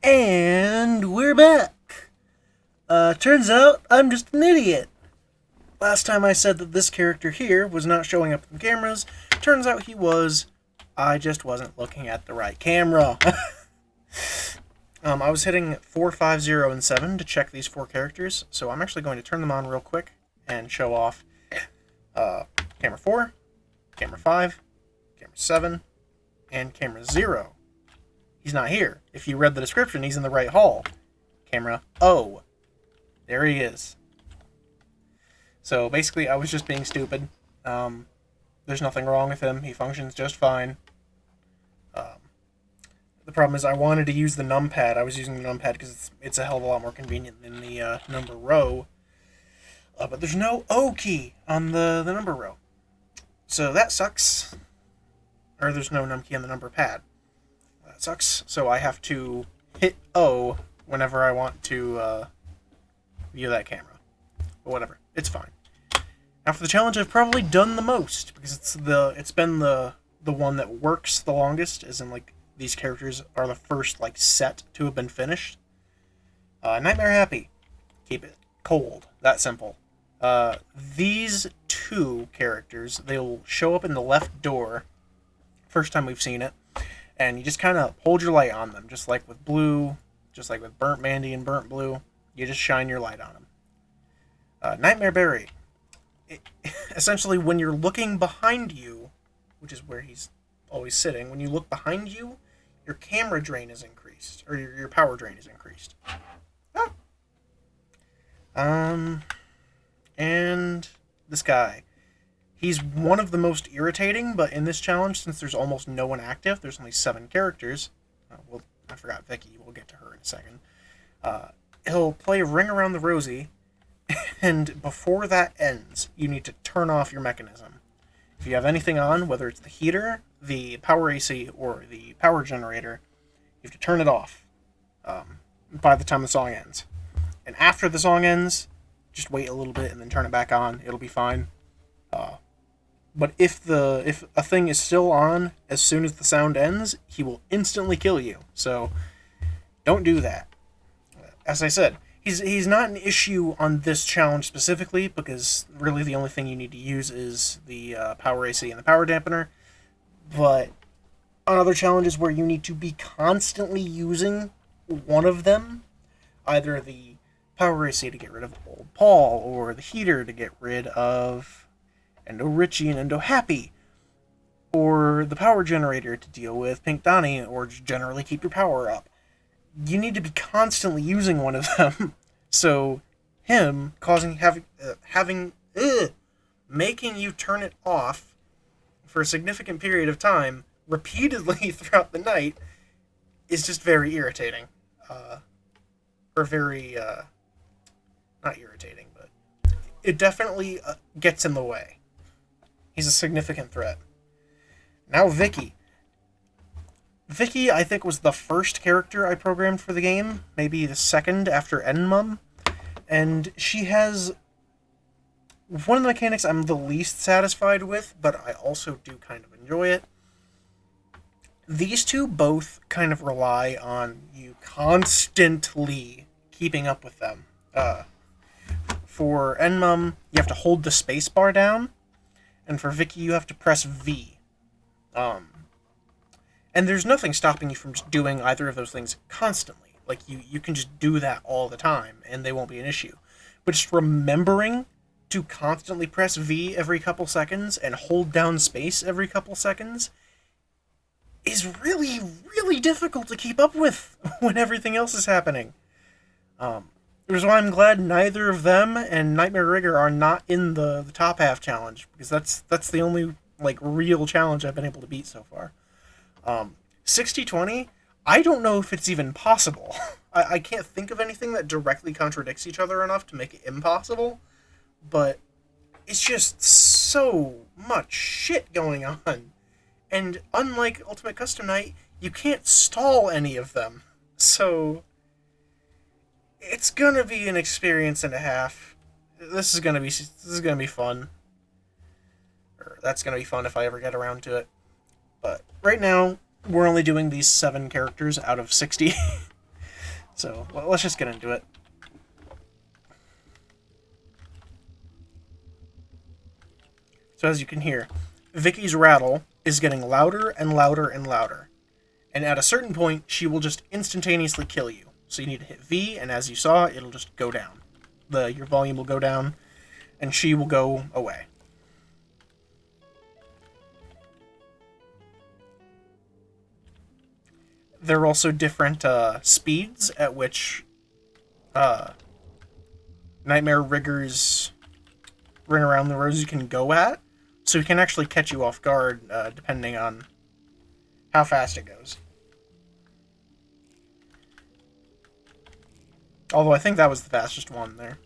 And we're back. Turns out I'm just an idiot. Last time I said that this character here was not showing up in cameras. Turns out he was. I just wasn't looking at the right camera. I was hitting 4, 5, 0, and 7 to check these 4 characters, so I'm actually going to turn them on real quick and show off camera 4, camera 5, camera 7, and camera 0. He's not here. If you read the description, he's in the right hall. Camera O. There he is. So basically, I was just being stupid. There's nothing wrong with him. He functions just fine. The problem is I wanted to use the numpad. I was using the numpad because it's a hell of a lot more convenient than the number row. But there's no O key on the number row. So that sucks. Or there's no num key on the number pad. That sucks. So I have to hit O whenever I want to view that camera. But whatever. It's fine. Now for the challenge I've probably done the most, because it's been the one that works the longest, as in like these characters are the first like set to have been finished. Nightmare Happy. Keep it cold. That simple. These 2 characters, they'll show up in the left door first time we've seen it, and you just kind of hold your light on them, just like with Blue, just like with Burnt Mandy and Burnt Blue. You just shine your light on them. Nightmare Berry. Essentially, when you're looking behind you, which is where he's always sitting, when you look behind you, your camera drain is increased, or your power drain is increased. And this guy. He's one of the most irritating, but in this challenge, since there's almost no one active, there's only 7 characters. I forgot Vicky. We'll get to her in a second. He'll play Ring Around the Rosie, and before that ends, you need to turn off your mechanism. If you have anything on, whether it's the heater, the power AC, or the power generator, you have to turn it off by the time the song ends. And after the song ends, just wait a little bit and then turn it back on. It'll be fine. But if a thing is still on as soon as the sound ends, he will instantly kill you. So don't do that. As I said, he's not an issue on this challenge specifically, because really the only thing you need to use is the power AC and the power dampener. But on other challenges where you need to be constantly using one of them, either the power AC to get rid of Old Paul, or the heater to get rid of Endo Richie and Endo Happy, or the power generator to deal with Pink Donnie, or just generally keep your power up. You need to be constantly using one of them. So him making you turn it off for a significant period of time repeatedly throughout the night is just very irritating. Or very not irritating, but it definitely gets in the way. He's a significant threat. Now Vicky. Vicky, I think, was the first character I programmed for the game, maybe the second after Enmum, and she has one of the mechanics I'm the least satisfied with, but I also do kind of enjoy it. These 2 both kind of rely on you constantly keeping up with them. For Enmum, you have to hold the space bar down, and for Vicky, you have to press V. And there's nothing stopping you from just doing either of those things constantly. Like, you can just do that all the time, and they won't be an issue. But just remembering to constantly press V every couple seconds and hold down space every couple seconds is really, really difficult to keep up with when everything else is happening. Which is why I'm glad neither of them and Nightmare Rigger are not in the top half challenge, because that's the only like real challenge I've been able to beat so far. 60-20, I don't know if it's even possible. I can't think of anything that directly contradicts each other enough to make it impossible, but it's just so much shit going on. And unlike Ultimate Custom Night, you can't stall any of them. So it's gonna be an experience and a half. This is gonna be fun. Or that's gonna be fun if I ever get around to it. But right now, we're only doing these 7 characters out of 60. So, well, let's just get into it. So as you can hear, Vicky's rattle is getting louder and louder and louder. And at a certain point, she will just instantaneously kill you. So you need to hit V, and as you saw, it'll just go down. Your volume will go down, and she will go away. There are also different speeds at which Nightmare Riggers Ring Around the Rosy can go at, so he can actually catch you off guard depending on how fast it goes. Although I think that was the fastest one there.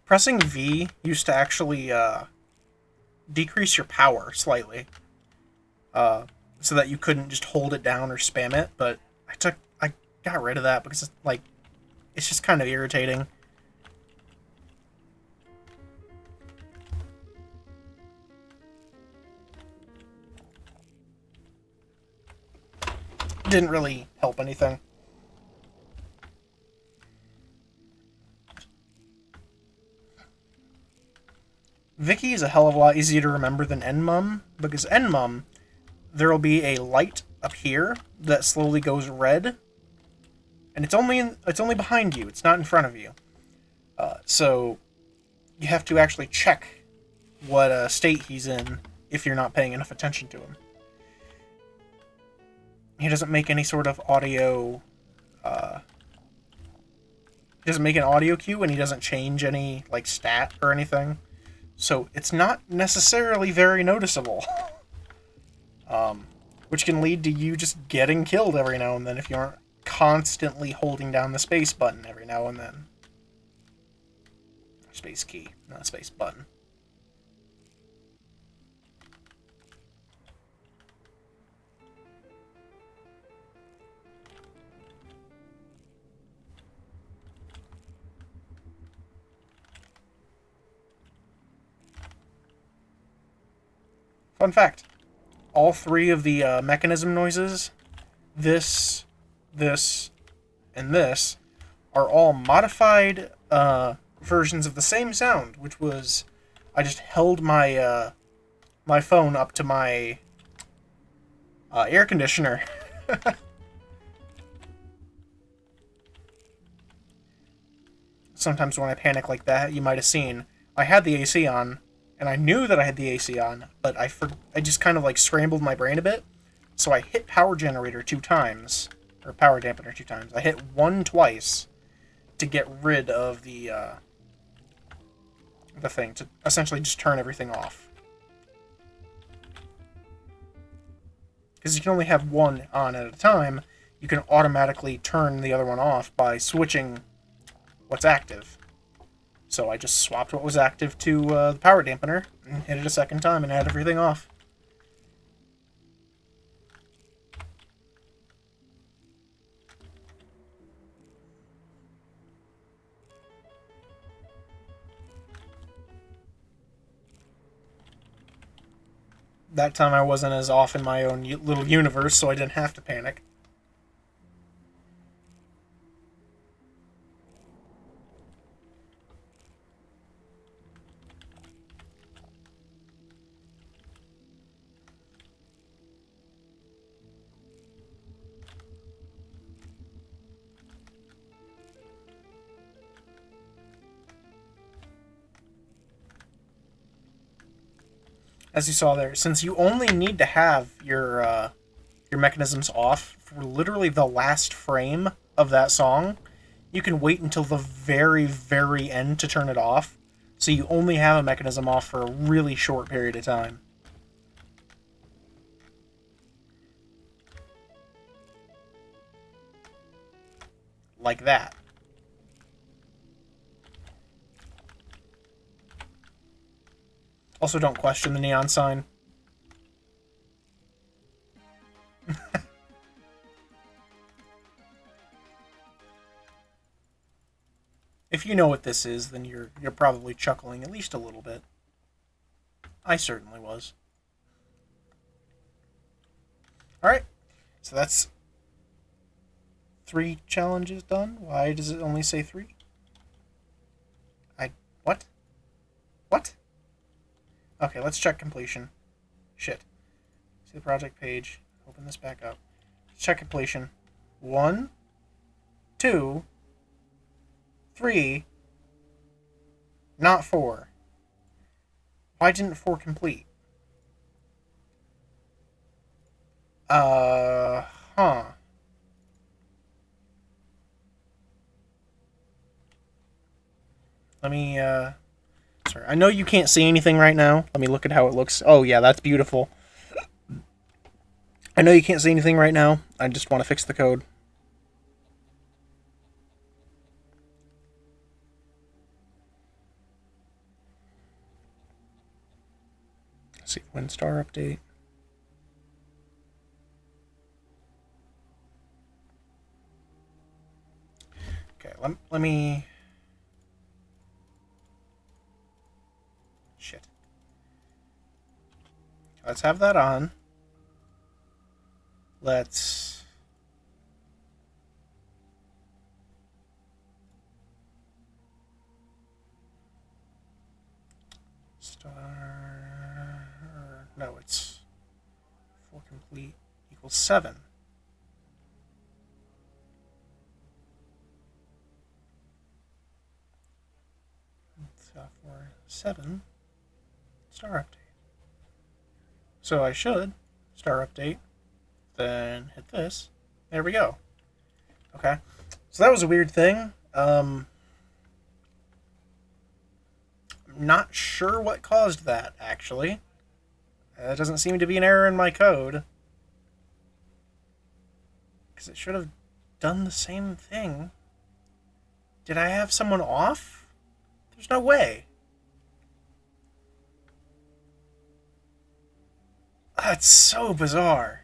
Pressing V used to actually decrease your power slightly, so that you couldn't just hold it down or spam it. But I got rid of that because it's just kind of irritating. Didn't really help anything. Vicky is a hell of a lot easier to remember than Enmum, because Enmum, there will be a light up here that slowly goes red, and it's only behind you. It's not in front of you. So you have to actually check what state he's in if you're not paying enough attention to him. He doesn't make any sort of audio. He doesn't make an audio cue, and he doesn't change any stat or anything. So it's not necessarily very noticeable. Which can lead to you just getting killed every now and then if you aren't constantly holding down the space button every now and then. Space key, not space button. Fun fact. All three of the mechanism noises, this, and this, are all modified versions of the same sound, which was, I just held my my phone up to my air conditioner. Sometimes when I panic like that, you might have seen, I had the AC on, and I knew that I had the AC on, but I just kind of scrambled my brain a bit, so I hit power generator 2 times, or power dampener 2 times. I hit 1 twice to get rid of the thing, to essentially just turn everything off. Because you can only have one on at a time, you can automatically turn the other one off by switching what's active. So I just swapped what was active to the power dampener, and hit it a second time, and had everything off. That time I wasn't as off in my own little universe, so I didn't have to panic. As you saw there, since you only need to have your mechanisms off for literally the last frame of that song, you can wait until the very, very end to turn it off. So you only have a mechanism off for a really short period of time. Like that. Also, don't question the neon sign. If you know what this is, then you're probably chuckling at least a little bit. I certainly was. Alright, so that's 3 challenges done. Why does it only say 3? What? What? Okay, let's check completion. Shit. See the project page. Open this back up. Let's check completion. 1, 2, 3, not 4. Why didn't 4 complete? Huh. Let me, sorry. I know you can't see anything right now. Let me look at how it looks. Oh, yeah, that's beautiful. I know you can't see anything right now. I just want to fix the code. Let's see, WinStar update. Okay, let me... Shit. Let's have that on. Let's... No, it's 4 complete equals 7. Software 7 star update. So I should star update, then hit this. There we go. Okay, so that was a weird thing. I'm not sure what caused that, actually. That doesn't seem to be an error in my code. Because it should have done the same thing. Did I have someone off? There's no way. That's so bizarre.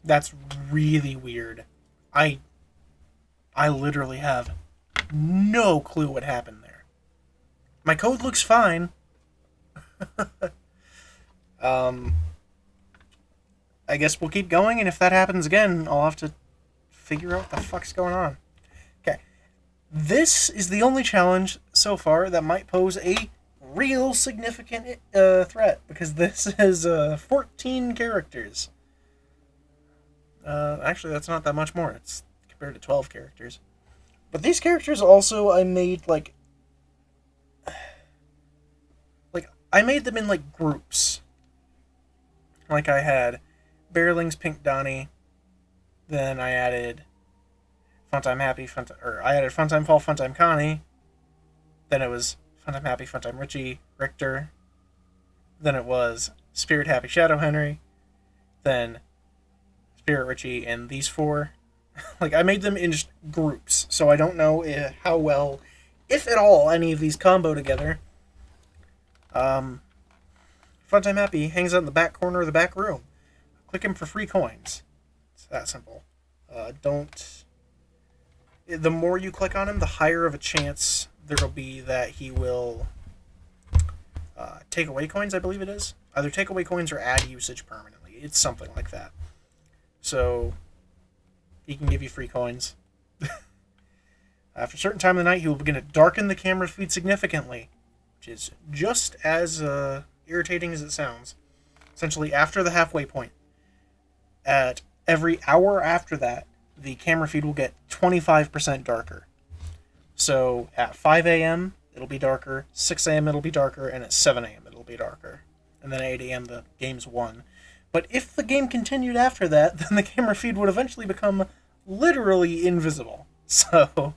That's really weird. I literally have no clue what happened there. My code looks fine. I guess we'll keep going, and if that happens again, I'll have to figure out what the fuck's going on. Okay. This is the only challenge so far that might pose a real significant threat, because this is 14 characters. Actually, that's not that much more. It's compared to 12 characters. But these characters also, I made, like, I made them in, like, groups. Like, I had Bearlings, Pink Donnie, then I added Funtime Happy, I added Funtime Fall, Funtime Connie, then it was Funtime Happy, Funtime Richie, Richter, then it was Spirit Happy, Shadow Henry, then Spirit Richie, and these 4. Like, I made them in just groups, so I don't know how well, if at all, any of these combo together. Funtime Happy hangs out in the back corner of the back room. Click him for free coins. It's that simple. The more you click on him, the higher of a chance there'll be that he will take away coins, I believe it is. Either take away coins or add usage permanently. It's something like that. So, he can give you free coins. After a certain time of the night, he will begin to darken the camera feed significantly, which is just as irritating as it sounds. Essentially, after the halfway point, at every hour after that, the camera feed will get 25% darker. So, at 5 a.m., it'll be darker, 6 a.m. it'll be darker, and at 7 a.m. it'll be darker. And then at 8 a.m. the game's won. But if the game continued after that, then the camera feed would eventually become literally invisible. So,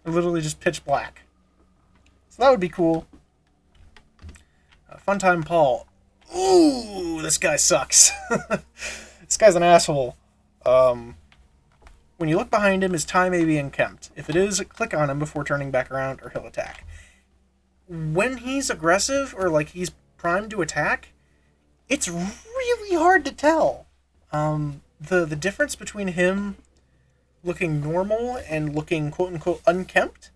literally just pitch black. So that would be cool. Funtime Paul. Ooh, this guy sucks. This guy's an asshole. When you look behind him, his tie may be unkempt. If it is, click on him before turning back around or he'll attack. When he's aggressive or like he's primed to attack, it's really hard to tell. The difference between him looking normal and looking quote-unquote unkempt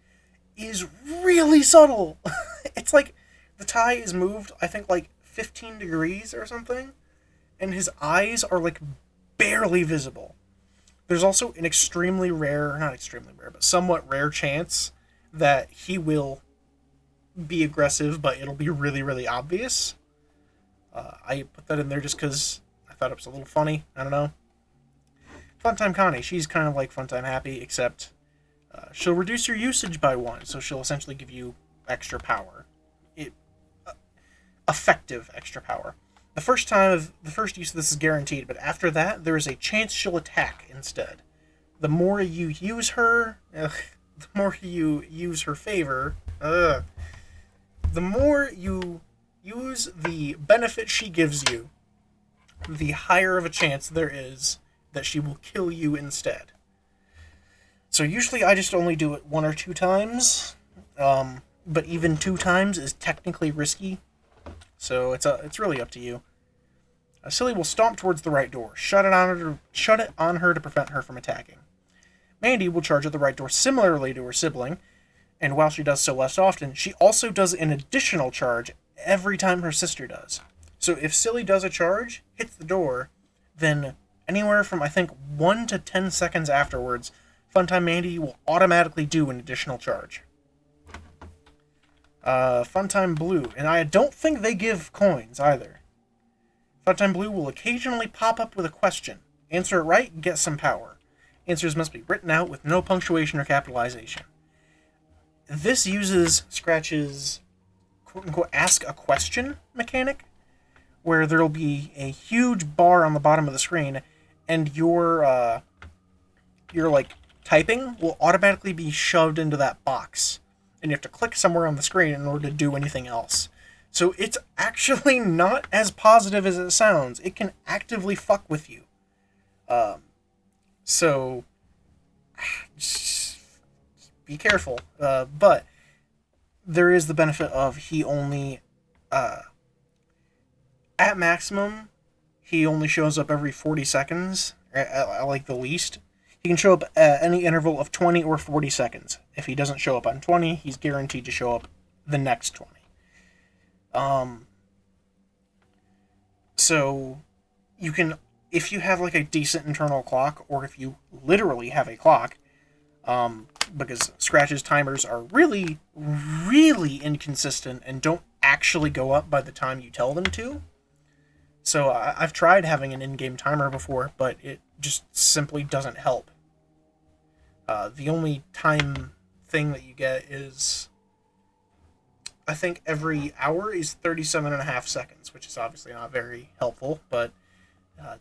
is really subtle. It's like the tie is moved, I think, like 15 degrees or something, and his eyes are like barely visible. There's also an extremely rare, not extremely rare, but somewhat rare chance that he will be aggressive, but it'll be really, really obvious. I put that in there just because I thought it was a little funny. I don't know. Funtime Connie, she's kind of like Funtime Happy, except she'll reduce your usage by 1, so she'll essentially give you extra power. Effective extra power. The first use of this is guaranteed, but after that, there is a chance she'll attack instead. The more you use her, the more you use her favor, the more you use the benefit she gives you, the higher of a chance there is that she will kill you instead. So usually I just only do it 1 or 2 times, but even 2 times is technically risky. So it's really up to you. Silly will stomp towards the right door. Shut it on her to prevent her from attacking. Mandy will charge at the right door similarly to her sibling, and while she does so less often, she also does an additional charge every time her sister does. So if Silly does a charge, hits the door, then anywhere from, I think, 1 to 10 seconds afterwards, Funtime Mandy will automatically do an additional charge. Funtime Blue, and I don't think they give coins either. Funtime Blue will occasionally pop up with a question. Answer it right, get some power. Answers must be written out with no punctuation or capitalization. This uses Scratch's quote-unquote ask a question mechanic, where there'll be a huge bar on the bottom of the screen, and your like typing will automatically be shoved into that box, and you have to click somewhere on the screen in order to do anything else. So it's actually not as positive as it sounds. It can actively fuck with you. So just be careful. But there is the benefit of he only, at maximum, he only shows up every 40 seconds, at like the least. He can show up at any interval of 20 or 40 seconds. If he doesn't show up on 20, he's guaranteed to show up the next 20. So you can, if you have like a decent internal clock, or if you literally have a clock, because Scratch's timers are really, really inconsistent and don't actually go up by the time you tell them to. So I've tried having an in-game timer before, but it just simply doesn't help. The only time thing that you get is, I think every hour is 37.5 seconds, which is obviously not very helpful, but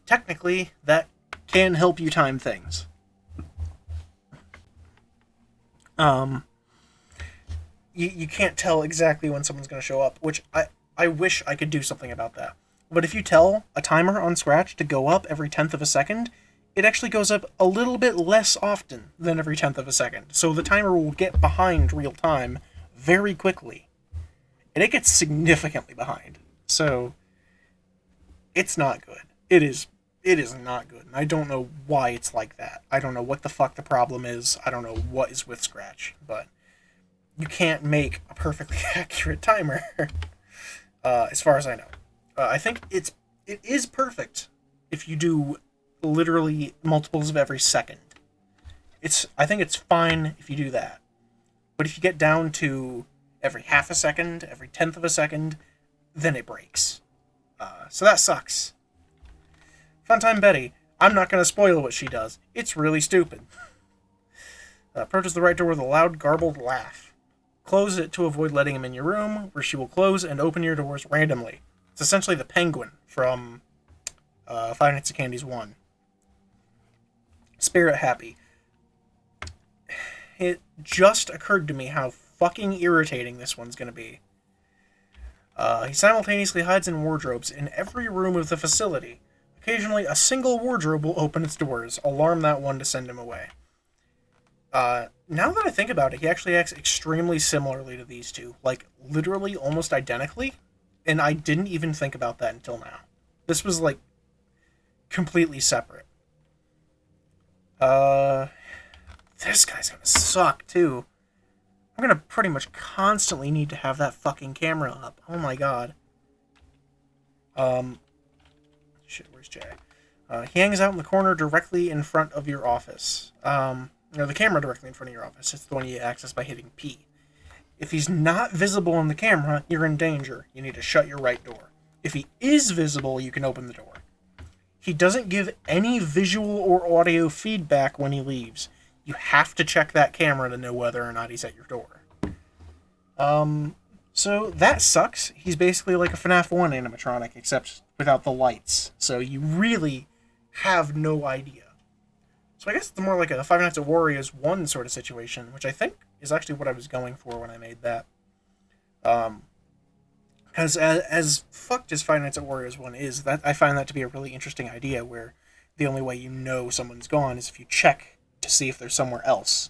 technically that can help you time things. You can't tell exactly when someone's going to show up, which I wish I could do something about that. But if you tell a timer on Scratch to go up every 10th of a second, it actually goes up a little bit less often than every 10th of a second. So the timer will get behind real time very quickly. And it gets significantly behind. So it's not good. It is not good. And I don't know why it's like that. I don't know what the fuck the problem is. I don't know what is with Scratch. But you can't make a perfectly accurate timer. As far as I know. I think it is perfect if you do literally multiples of every second. I think it's fine if you do that. But if you get down to every half a second, every 10th of a second, then it breaks. So that sucks. Funtime Betty. I'm not going to spoil what she does. It's really stupid. Approaches the right door with a loud, garbled laugh. Close it to avoid letting him in your room, where she will close and open your doors randomly. It's essentially the penguin from Five Nights at Candy's 1. Spirit Happy. It just occurred to me how fucking irritating this one's gonna be. He simultaneously hides in wardrobes in every room of the facility. Occasionally, a single wardrobe will open its doors, alarm that one to send him away. Now that I think about it, he actually acts extremely similarly to these two. Like, literally almost identically. And I didn't even think about that until now. This was, like, completely separate. This guy's gonna suck, too. I'm gonna pretty much constantly need to have that fucking camera up. Oh my god. Shit, where's Jay? He hangs out in the corner directly in front of your office. The camera directly in front of your office. It's the one you access by hitting P. If he's not visible in the camera, you're in danger. You need to shut your right door. If he is visible, you can open the door. He doesn't give any visual or audio feedback when he leaves. You have to check that camera to know whether or not he's at your door. So that sucks. He's basically like a FNAF 1 animatronic, except without the lights. So you really have no idea. So I guess it's more like a Five Nights at Wario's 1 sort of situation, which I think is actually what I was going for when I made that. Because as fucked as Five Nights at Wario's 1 is, that I find that to be a really interesting idea, where the only way you know someone's gone is if you check to see if they're somewhere else.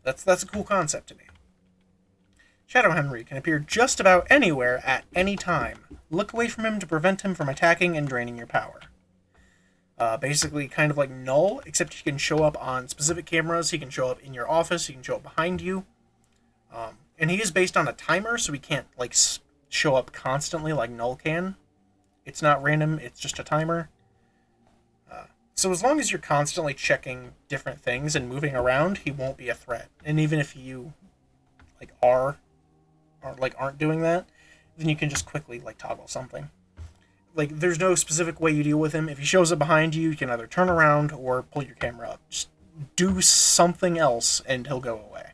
That's a cool concept to me. Shadow Henry can appear just about anywhere at any time. Look away from him to prevent him from attacking and draining your power. Basically kind of like Null, except he can show up on specific cameras, he can show up in your office, he can show up behind you. And he is based on a timer, so he can't like show up constantly like Null can. It's not random, it's just a timer. So as long as you're constantly checking different things and moving around, he won't be a threat. And even if you like aren't doing that, then you can just quickly like toggle something. Like, there's no specific way you deal with him. If he shows up behind you, you can either turn around or pull your camera up. Just do something else, and he'll go away.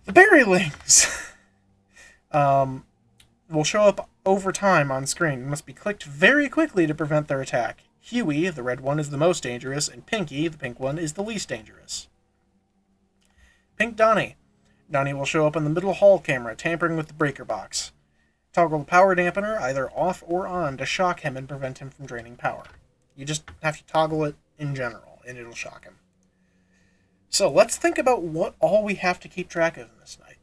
The Berrylings will show up over time on screen and must be clicked very quickly to prevent their attack. Huey, the red one, is the most dangerous, and Pinky, the pink one, is the least dangerous. Pink Donnie. Donnie will show up on the middle hall camera, tampering with the breaker box. Toggle the power dampener either off or on to shock him and prevent him from draining power. You just have to toggle it in general, and it'll shock him. So let's think about what all we have to keep track of in this night.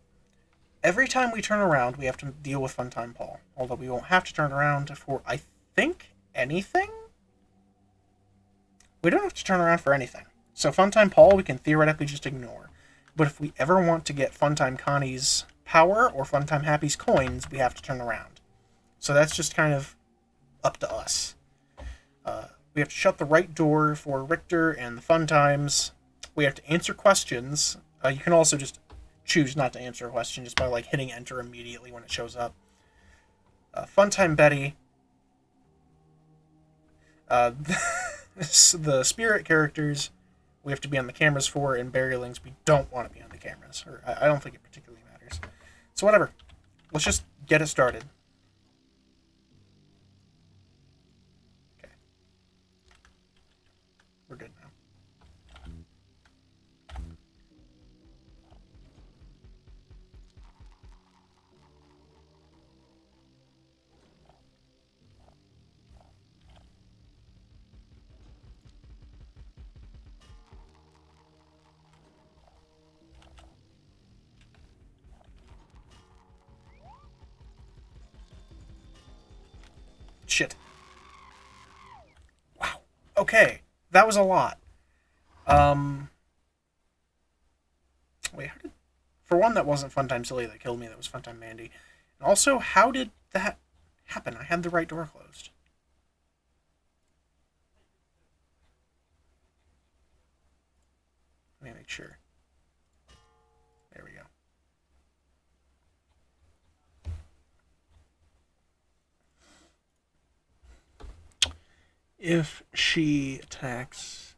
Every time we turn around, we have to deal with Funtime Paul. Although we won't have to turn around for, I think, anything? We don't have to turn around for anything. So Funtime Paul we can theoretically just ignore. But if we ever want to get Funtime Connie's power or Funtime Happy's coins, we have to turn around. So that's just kind of up to us. We have to shut the right door for Richter and the Funtimes. We have to answer questions. You can also just choose not to answer a question just by like hitting enter immediately when it shows up. Funtime Betty. The spirit characters we have to be on the cameras for, and Berrylings we don't want to be on the cameras. Or I don't think it particularly matters. So whatever. Let's just get it started. Okay. We're good now. Shit. Wow. Okay. That was a lot. Wait, how did... For one, that wasn't Funtime Silly that killed me. That was Funtime Mandy. And also, how did that happen? I had the right door closed. Let me make sure. There we go. If she attacks...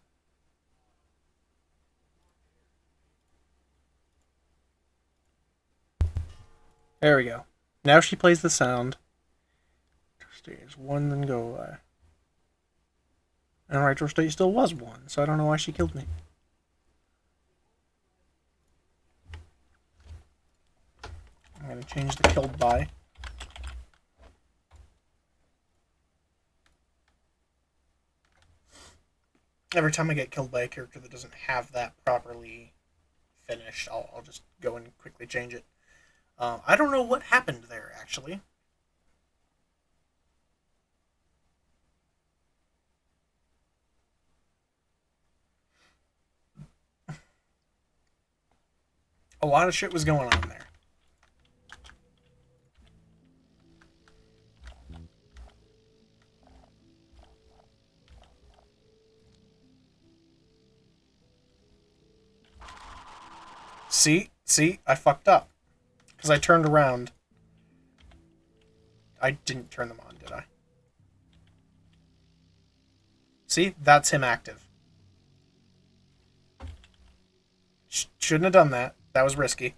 There we go. Now she plays the sound. state is 1, then go away. And right door state still was 1, so I don't know why she killed me. I'm going to change the killed by. Every time I get killed by a character that doesn't have that properly finished, I'll just go and quickly change it. I don't know what happened there, actually. A lot of shit was going on there. See, I fucked up. Because I turned around. I didn't turn them on, did I? See, that's him active. Shouldn't have done that. That was risky.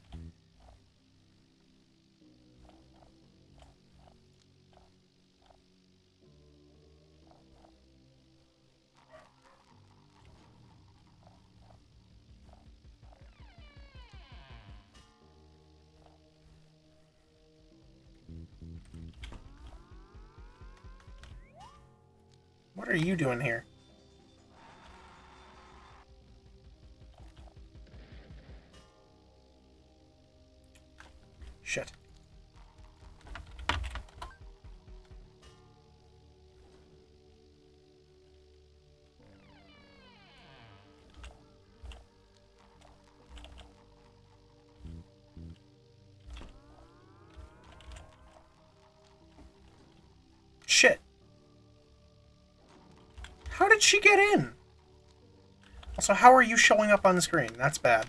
What are you doing here? Shit. Shit. How did she get in? Also, how are you showing up on the screen? That's bad.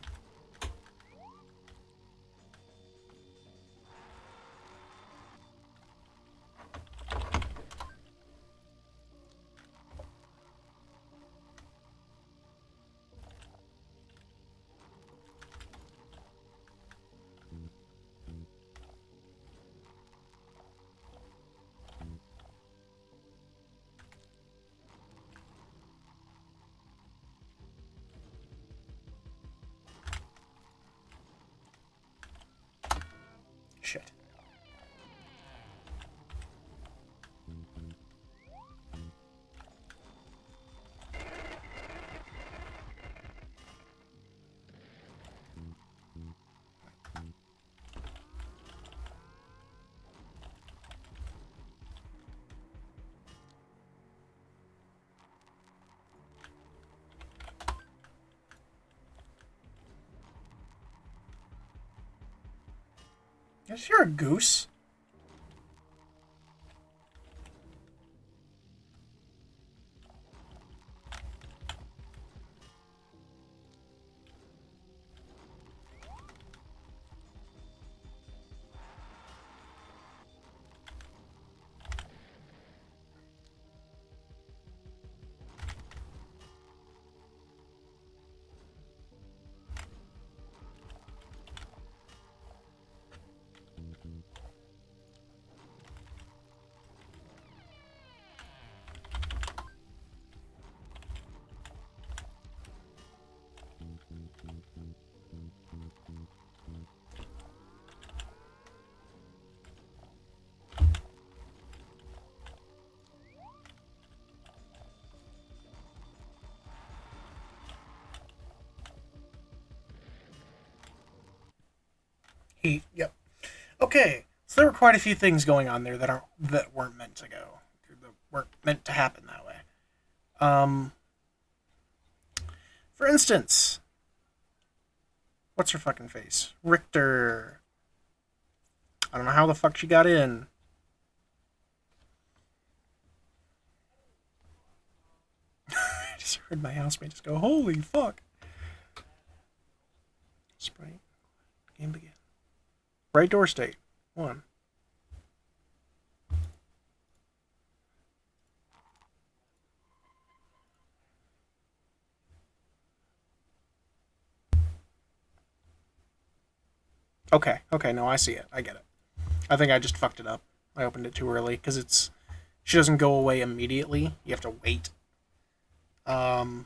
Shit. Is here a goose? Yep. Okay, so there were quite a few things going on there that weren't meant to go, that weren't meant to happen that way. Um, for instance, what's her fucking face? Richter. I don't know how the fuck she got in. I just heard my housemate just go, "Holy fuck!" Sprite. Game begin. Right door state. 1. Okay, no, I see it. I get it. I think I just fucked it up. I opened it too early, because it's She doesn't go away immediately. You have to wait. Um,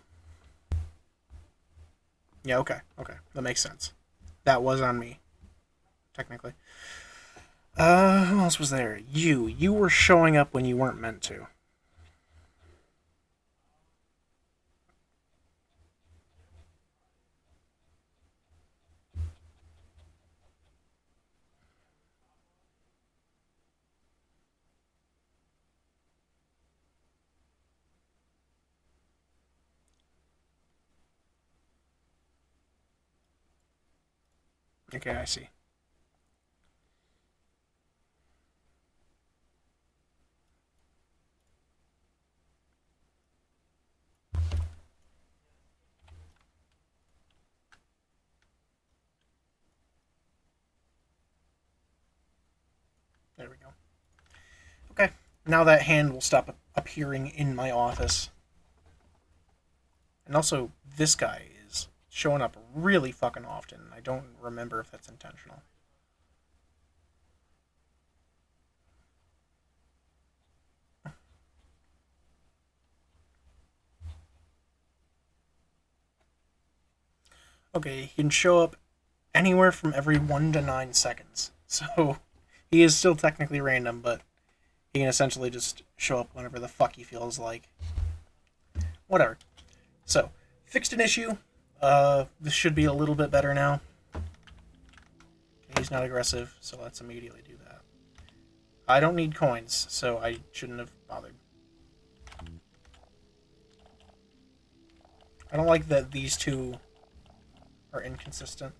yeah, okay, okay. That makes sense. That was on me, technically. Who else was there? You. You were showing up when you weren't meant to. Okay, I see. There we go. Okay. Now that hand will stop appearing in my office. And also, this guy is showing up really fucking often. I don't remember if that's intentional. Okay, he can show up anywhere from every 1 to 9 seconds. So, he is still technically random, but he can essentially just show up whenever the fuck he feels like. Whatever. So, fixed an issue. This should be a little bit better now. Okay, he's not aggressive, so let's immediately do that. I don't need coins, so I shouldn't have bothered. I don't like that these two are inconsistent.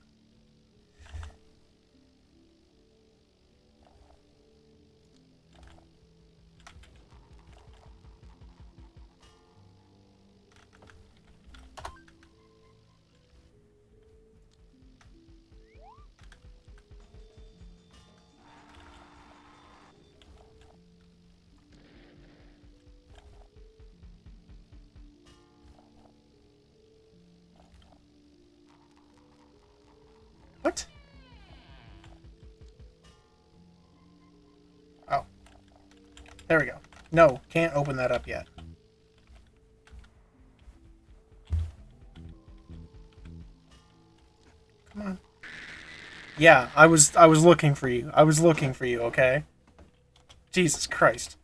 What? Oh, there we go. No, can't open that up yet. Come on. Yeah, I was looking for you. I was looking for you, okay? Jesus Christ.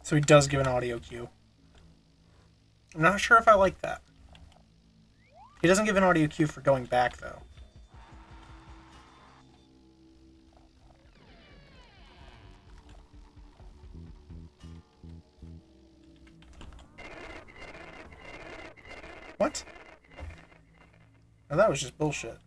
So he does give an audio cue. I'm not sure if I like that. He doesn't give an audio cue for going back, though. What? Oh, that was just bullshit.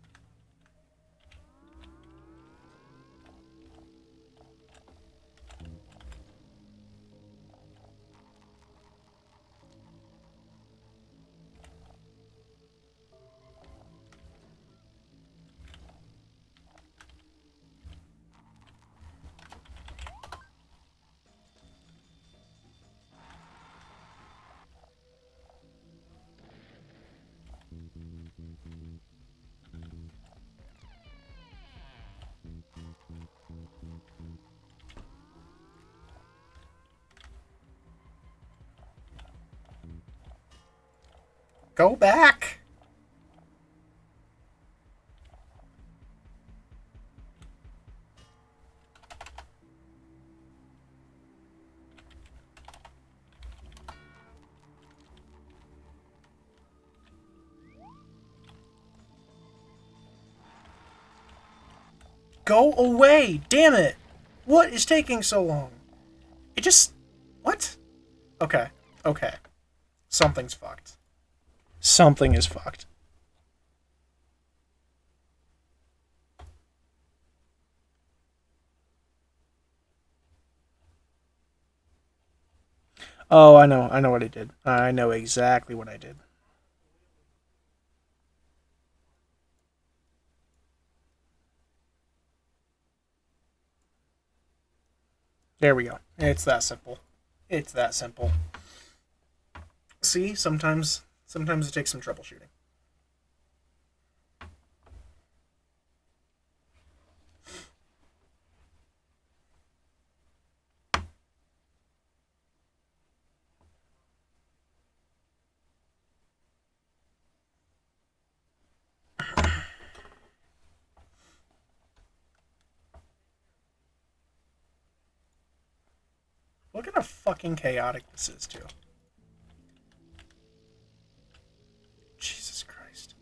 Go back! Go away! Damn it! What is taking so long? It just... What? Okay. Okay. Something's fucked. Something is fucked. Oh, I know. I know what I did. I know exactly what I did. There we go. It's that simple. It's that simple. See, sometimes it takes some troubleshooting. Look at how fucking chaotic this is, too. Jesus Christ.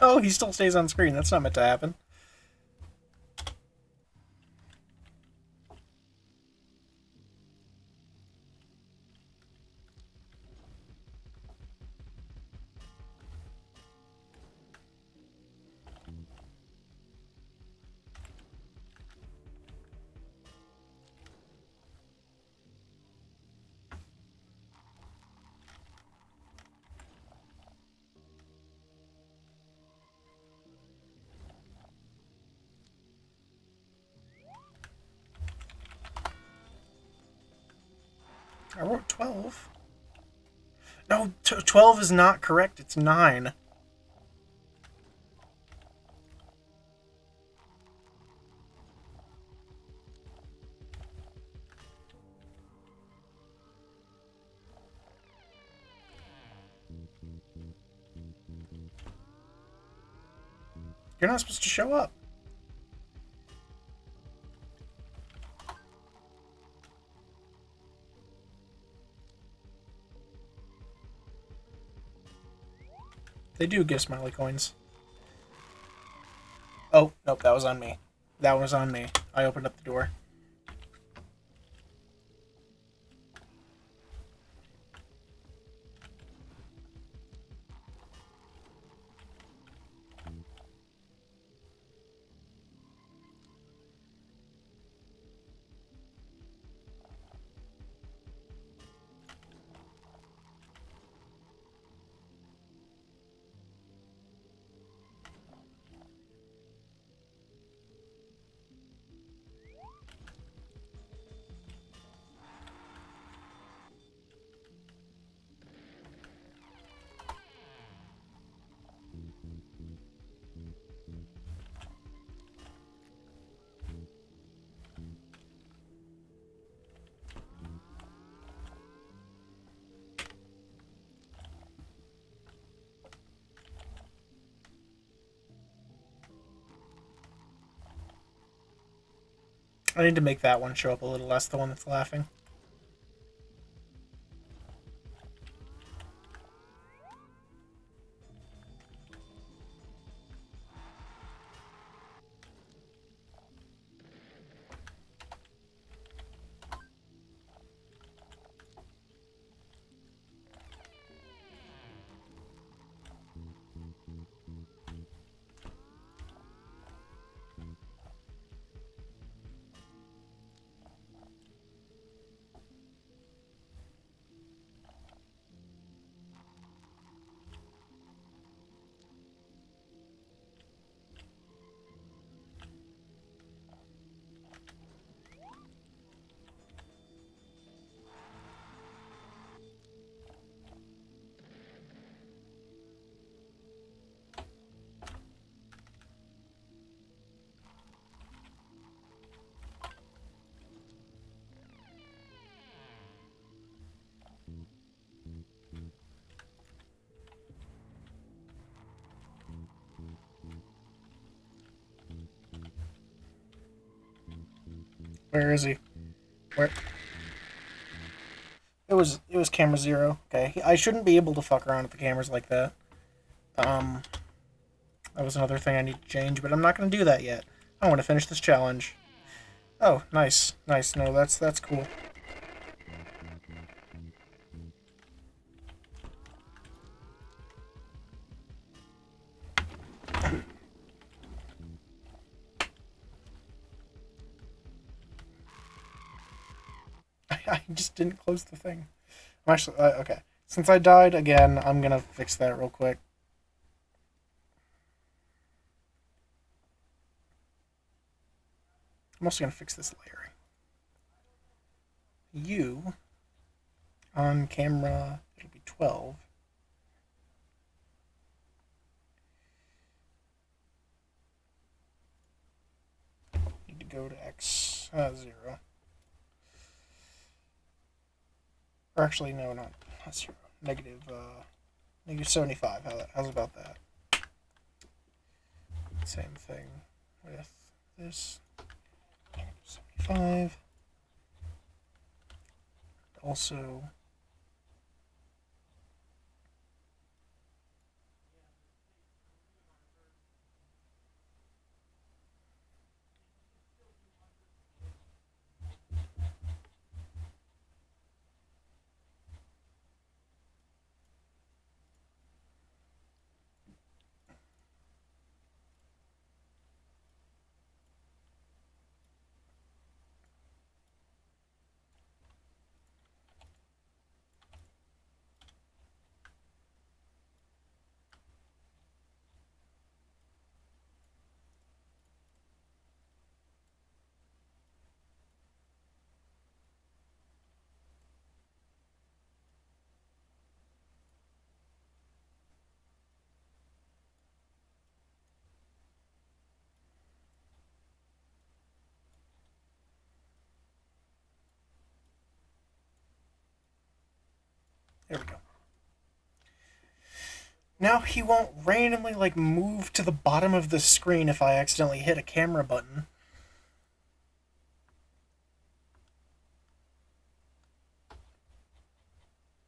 Oh, he still stays on screen. That's not meant to happen. I wrote 12. No, 12 is not correct. It's 9. You're not supposed to show up. They do give smiley coins. Oh, nope, that was on me. That was on me. I opened up the door. I need to make that one show up a little less, the one that's laughing. Where is he? Where? It was camera 0. Okay, I shouldn't be able to fuck around with the cameras like that. Um, that was another thing I need to change, but I'm not going to do that yet. I want to finish this challenge. Oh, nice, nice. No, that's cool. I just didn't close the thing. I'm actually okay. Since I died again, I'm gonna fix that real quick. I'm also gonna fix this layering. You on camera, it'll be 12. Need to go to X 0. Or actually, no, not 0. Negative 75. How's about that? Same thing with this. Negative 75. Also, there we go. Now he won't randomly like move to the bottom of the screen if I accidentally hit a camera button.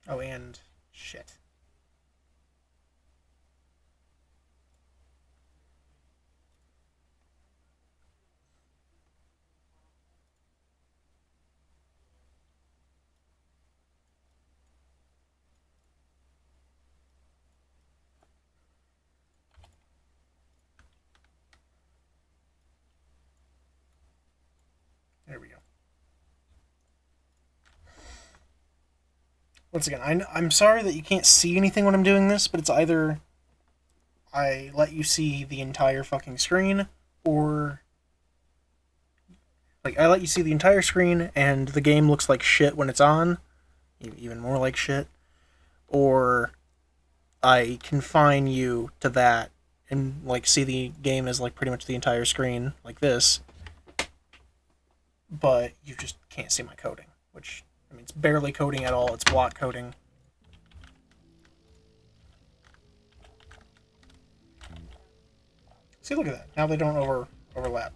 Oh, and shit. There we go. Once again, I'm sorry that you can't see anything when I'm doing this, but it's either I let you see the entire fucking screen, or like I let you see the entire screen and the game looks like shit when it's on, even more like shit, or I confine you to that and like see the game as like pretty much the entire screen like this, but you just can't see my coding, which I mean it's barely coding at all. It's block coding. See, look at that. Now they don't overlap.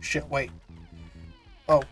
Shit, wait. Oh.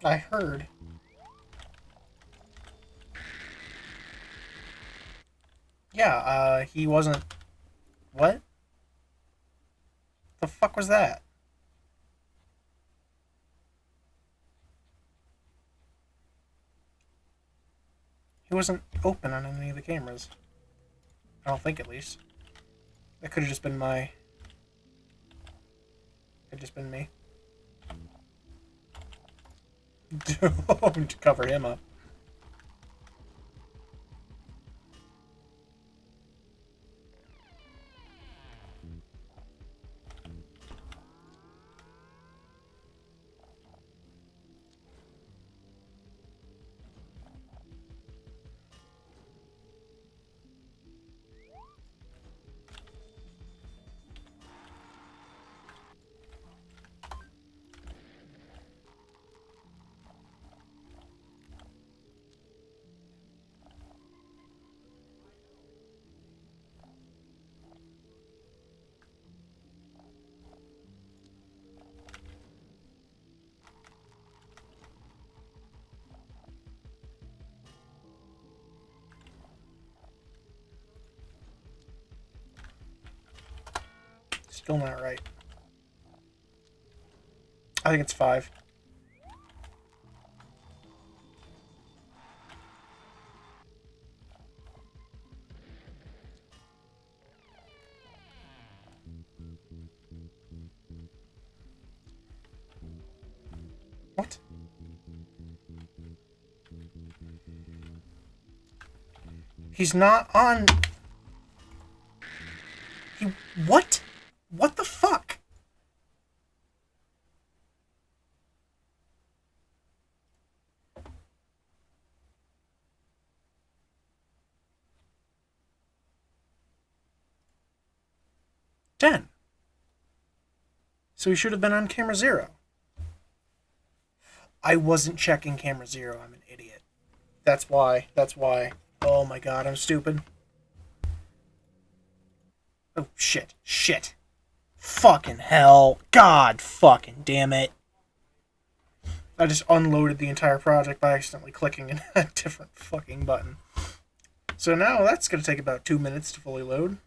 I heard. Yeah, he wasn't... What? The fuck was that? He wasn't open on any of the cameras. I don't think, at least. That could have just been my... Could have just been me. Don't cover him up. Still not right. I think it's 5. What? He's not on... He... What? What the fuck? Den. So he should have been on camera 0. I wasn't checking camera 0. I'm an idiot. That's why. That's why. Oh my god, I'm stupid. Oh, shit. Shit. Fucking hell. God fucking damn it. I just unloaded the entire project by accidentally clicking a different fucking button. So now that's going to take about 2 minutes to fully load.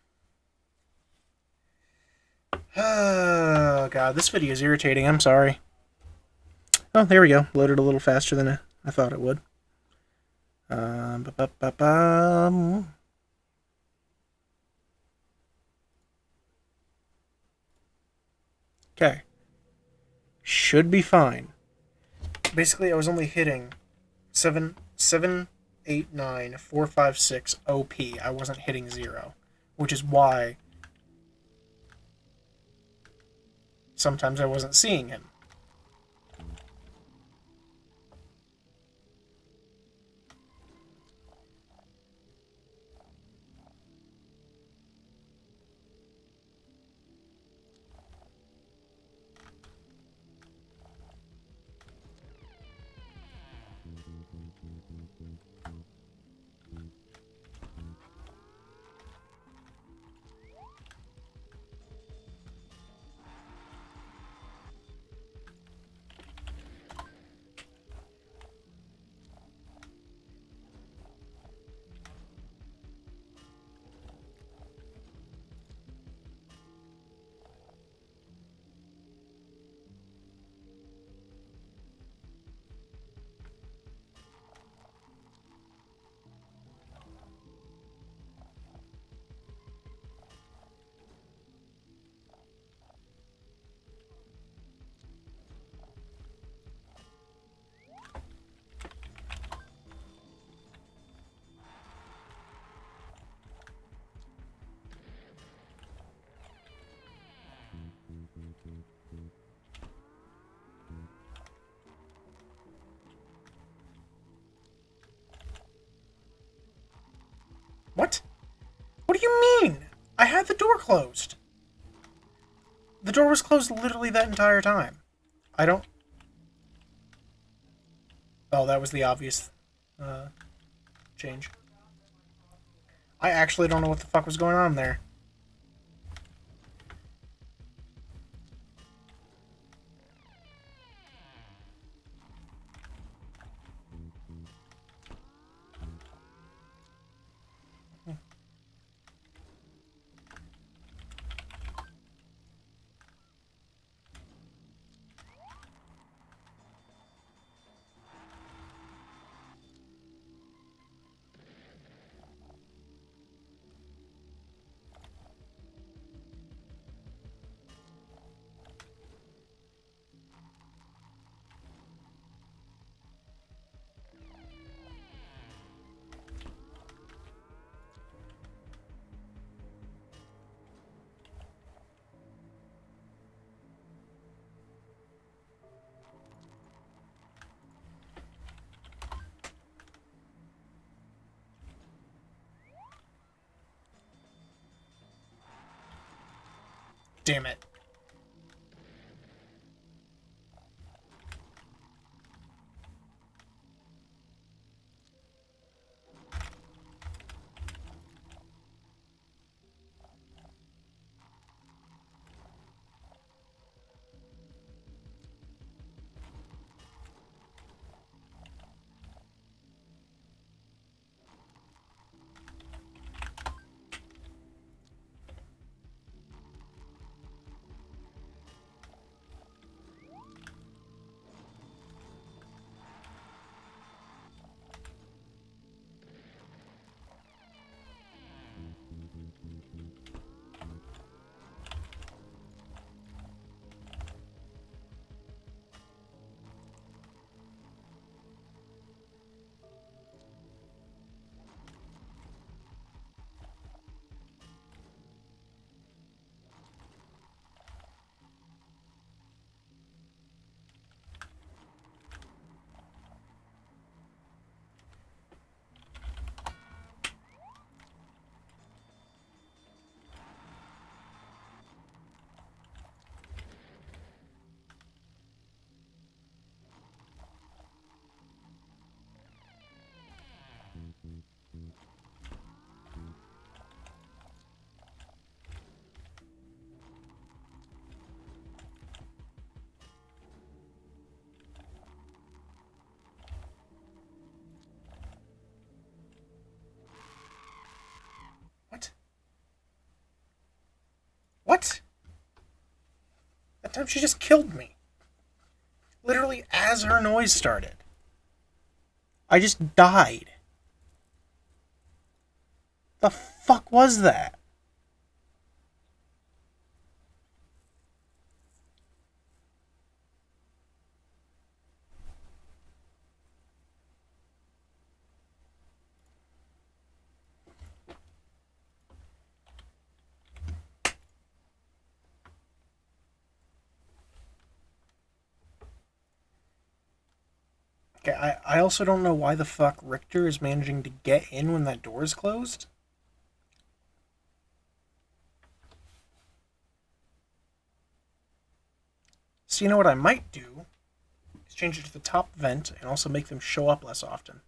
Oh god, this video is irritating. I'm sorry. Oh, there we go. Loaded a little faster than I thought it would. Okay. Should be fine. Basically, I was only hitting 7, 8, 9, 4, 5, 6 OP. I wasn't hitting 0, which is why sometimes I wasn't seeing him. What? What do you mean? I had the door closed. The door was closed literally that entire time. I don't... Oh, that was the obvious change. I actually don't know what the fuck was going on there. Damn it. What? What? That time she just killed me. Literally as her noise started. I just died. The fuck was that? Okay, I also don't know why the fuck Richter is managing to get in when that door is closed. So you know what I might do is change it to the top vent and also make them show up less often.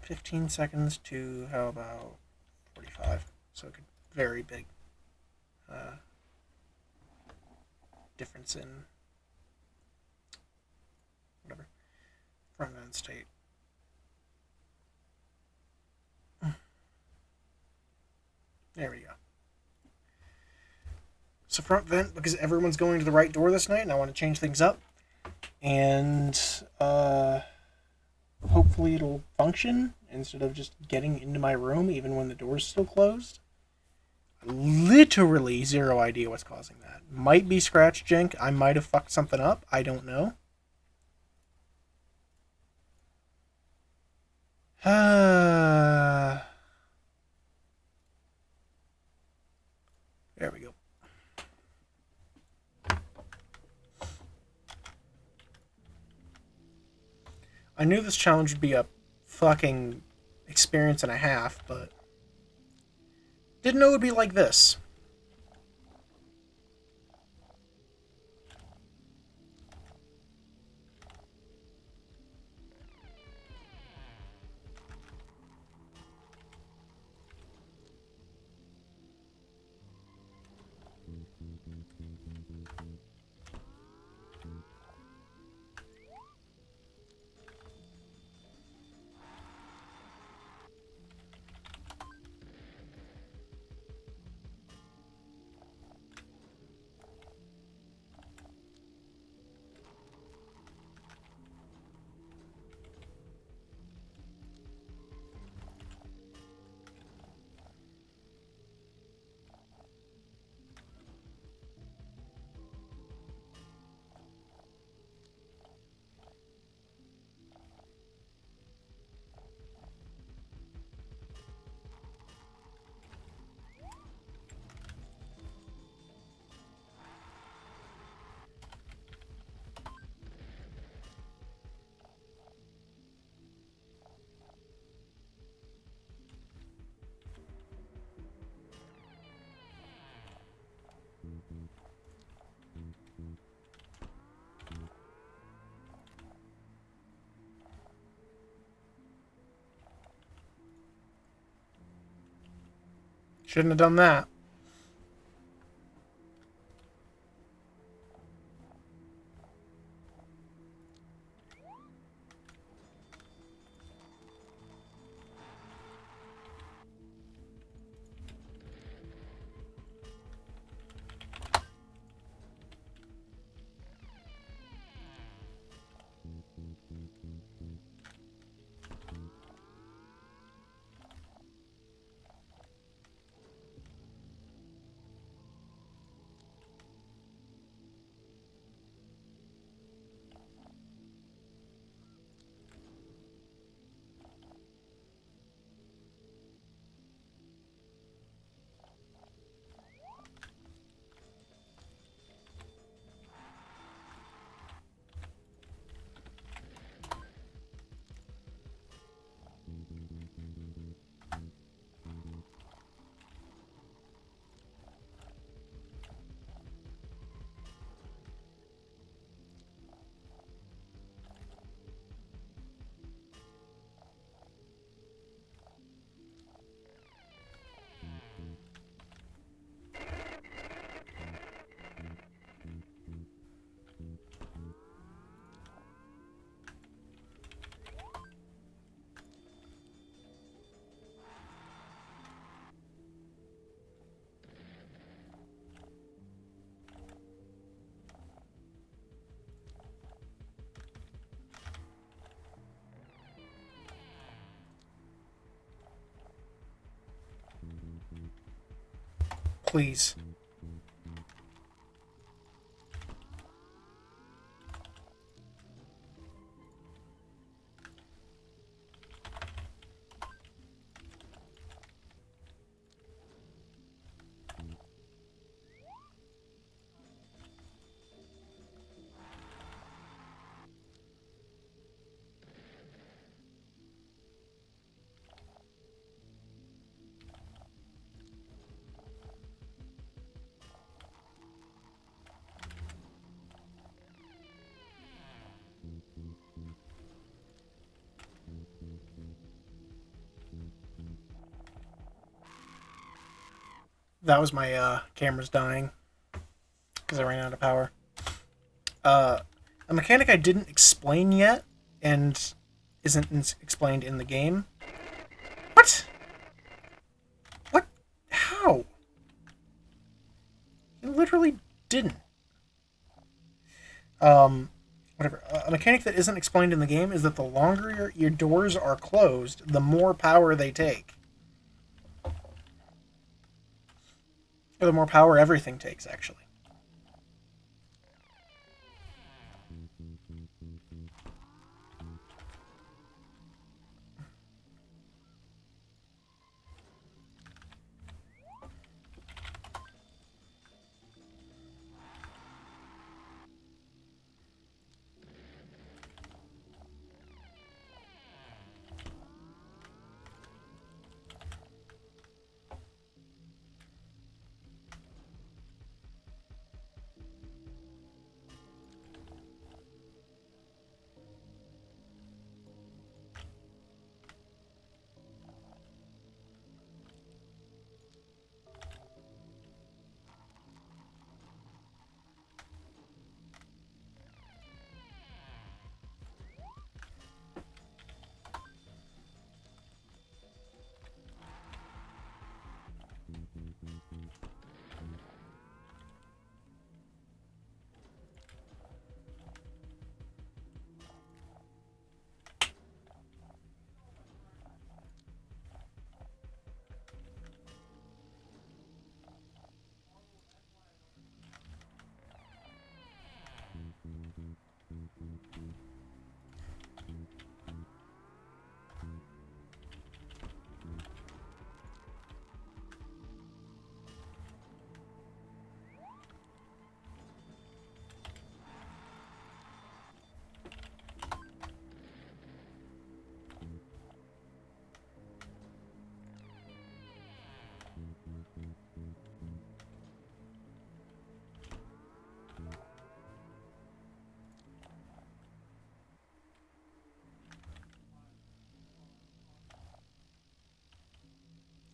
15 seconds to, how about 45? So it could very big difference in whatever front end state. There we go. So front vent, because everyone's going to the right door this night, and I want to change things up. And hopefully it'll function instead of just getting into my room even when the door's still closed. Literally zero idea what's causing that. Might be scratch jank. I might have fucked something up. I don't know. There we go. I knew this challenge would be a fucking experience and a half, but didn't know it would be like this. Shouldn't have done that. Please. That was my camera's dying because I ran out of power. A mechanic I didn't explain yet and isn't explained in the game. What? What? How? You literally didn't. Whatever. A mechanic that isn't explained in the game is that the longer your doors are closed, the more power they take. Or the more power everything takes, actually.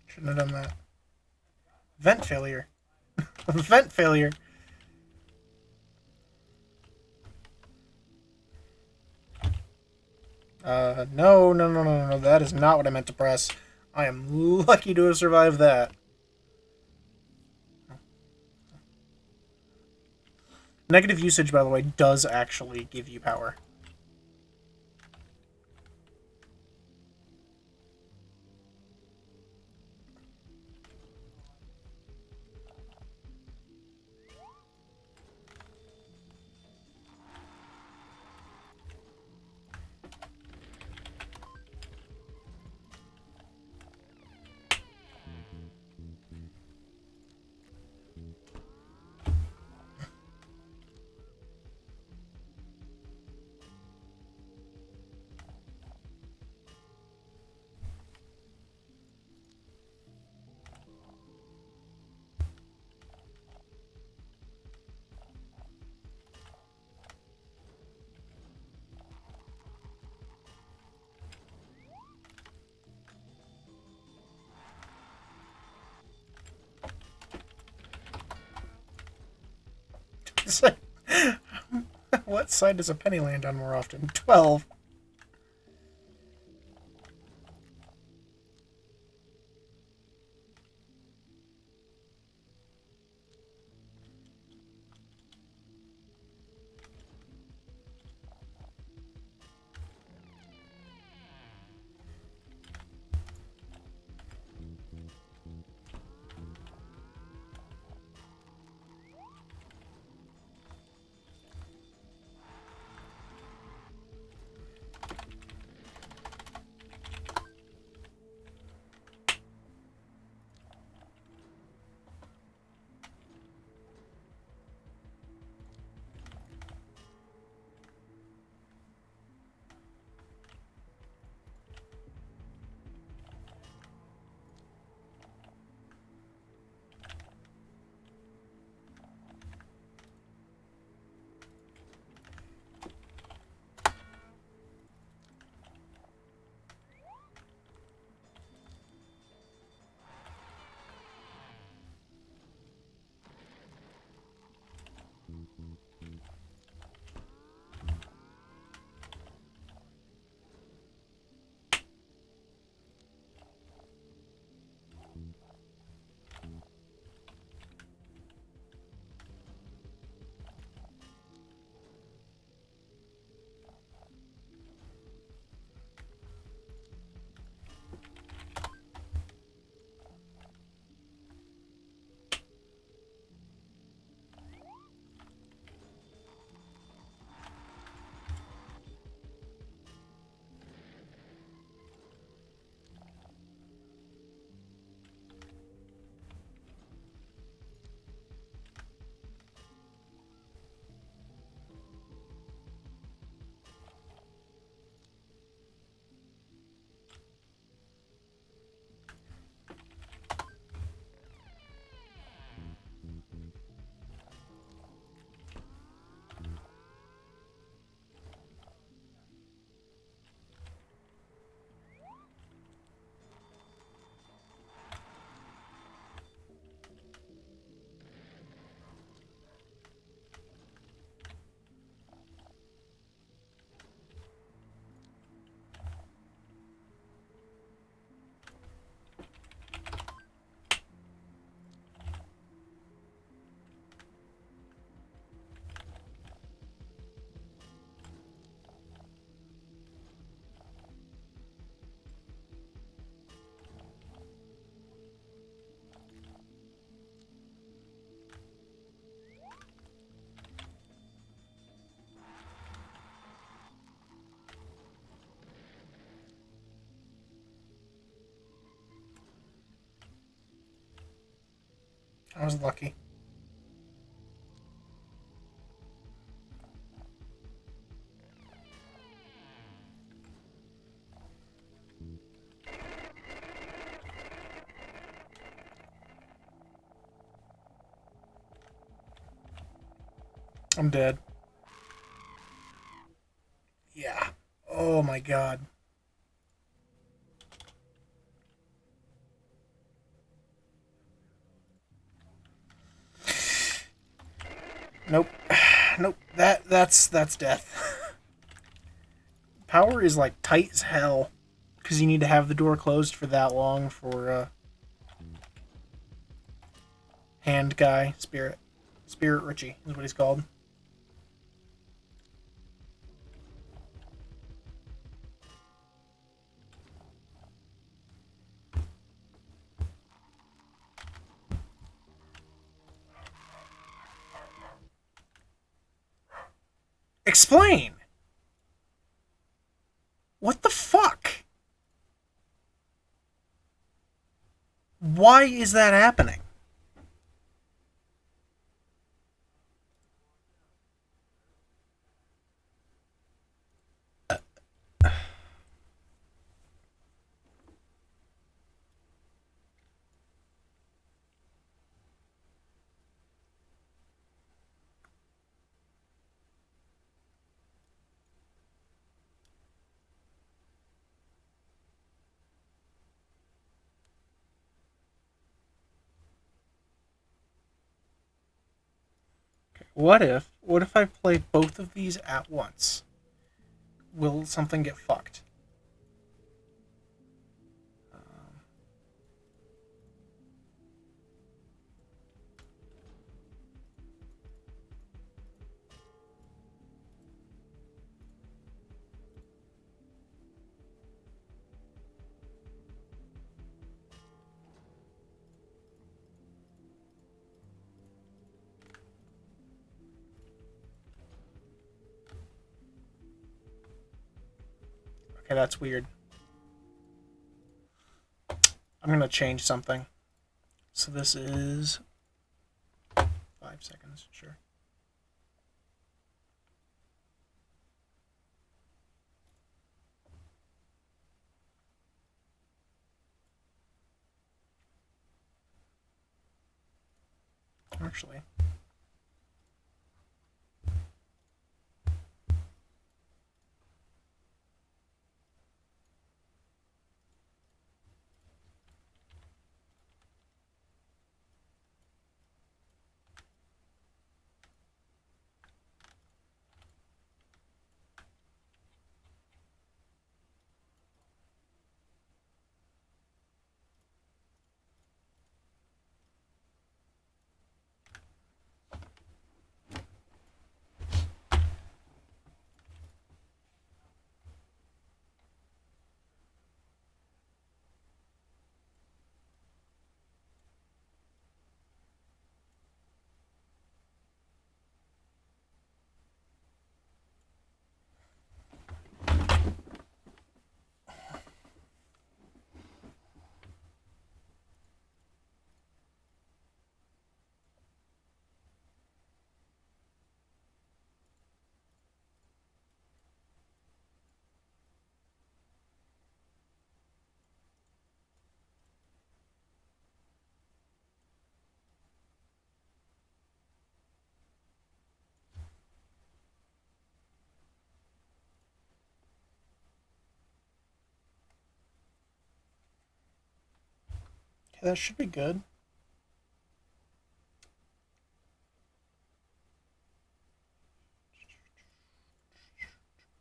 Shouldn't have done that. Vent failure. Vent failure. No, no, no, no, no. That is not what I meant to press. I am lucky to have survived that. Negative usage, by the way, does actually give you power. It's like, what side does a penny land on more often? 12. I was lucky. I'm dead. Yeah. Oh my god. Nope. Nope. That's death. Power is like tight as hell because you need to have the door closed for that long for hand guy Spirit Richie is what he's called. Explain. What the fuck? Why is that happening? What if I play both of these at once? Will something get fucked? Okay, that's weird. I'm gonna change something. So this is 5 seconds, sure. Actually, okay, that should be good.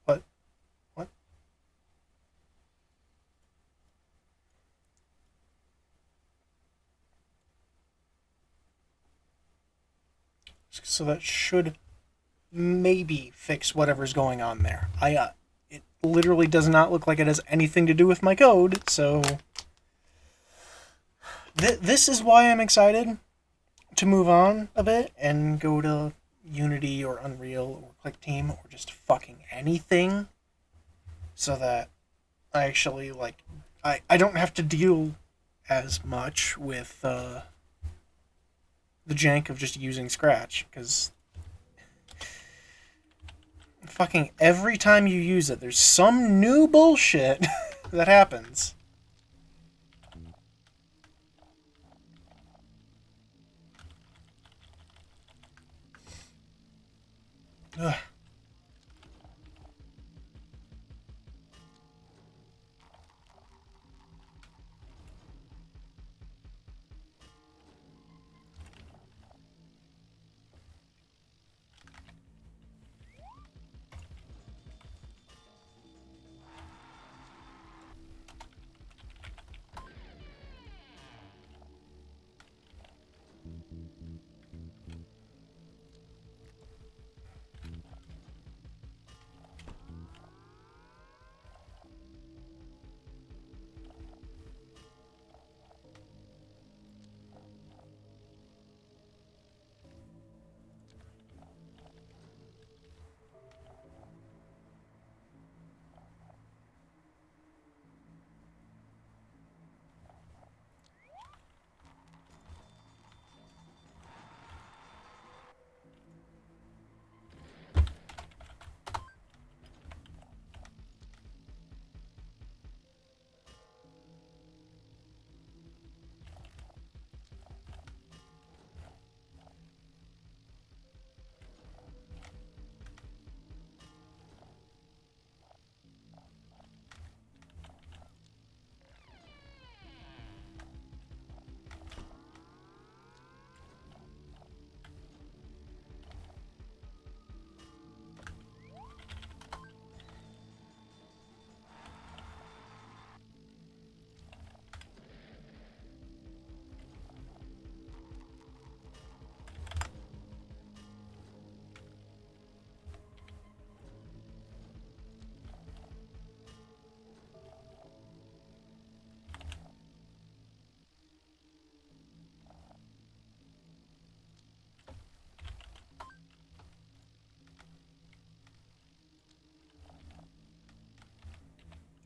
What? What? So that should maybe fix whatever's going on there. It literally does not look like it has anything to do with my code, so this is why I'm excited to move on a bit and go to Unity or Unreal or ClickTeam or just fucking anything, so that I actually I don't have to deal as much with the jank of just using Scratch, because fucking every time you use it, there's some new bullshit that happens. Ugh.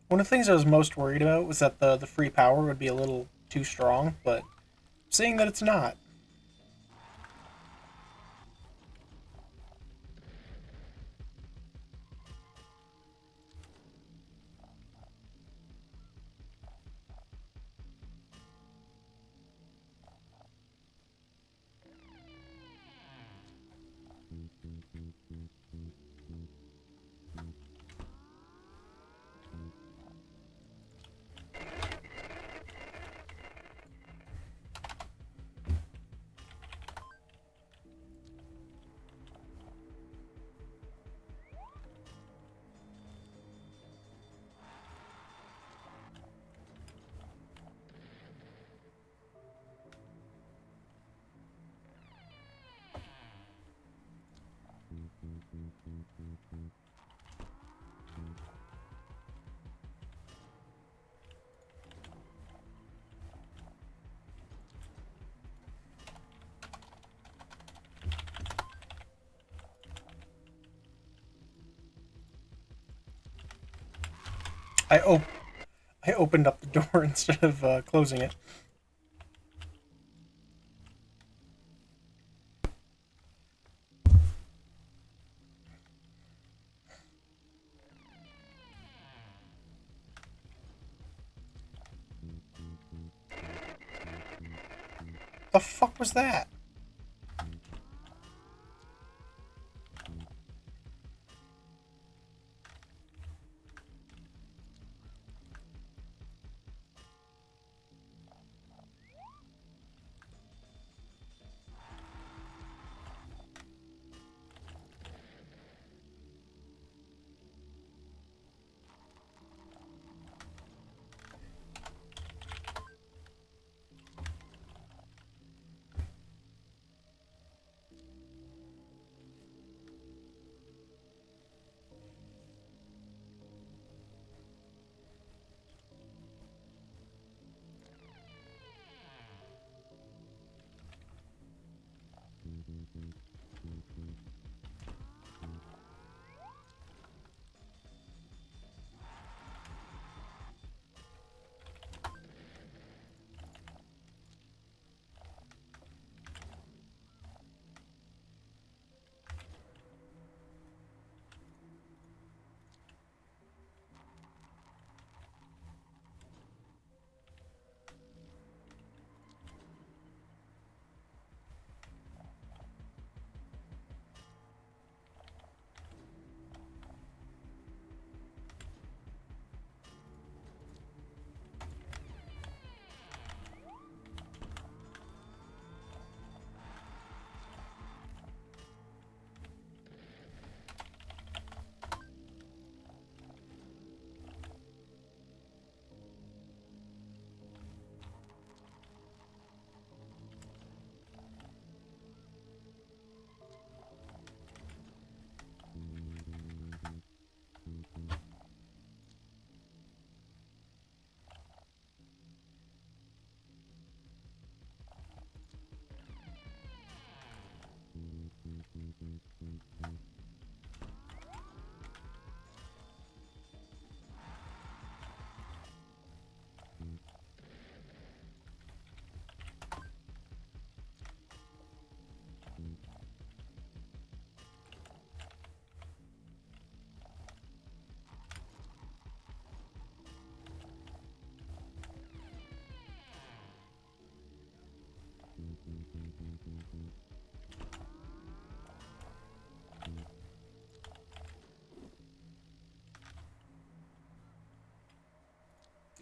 One of the things I was most worried about was that the free power would be a little too strong, but seeing that it's not. I op- I opened up the door instead of closing it. The fuck was that?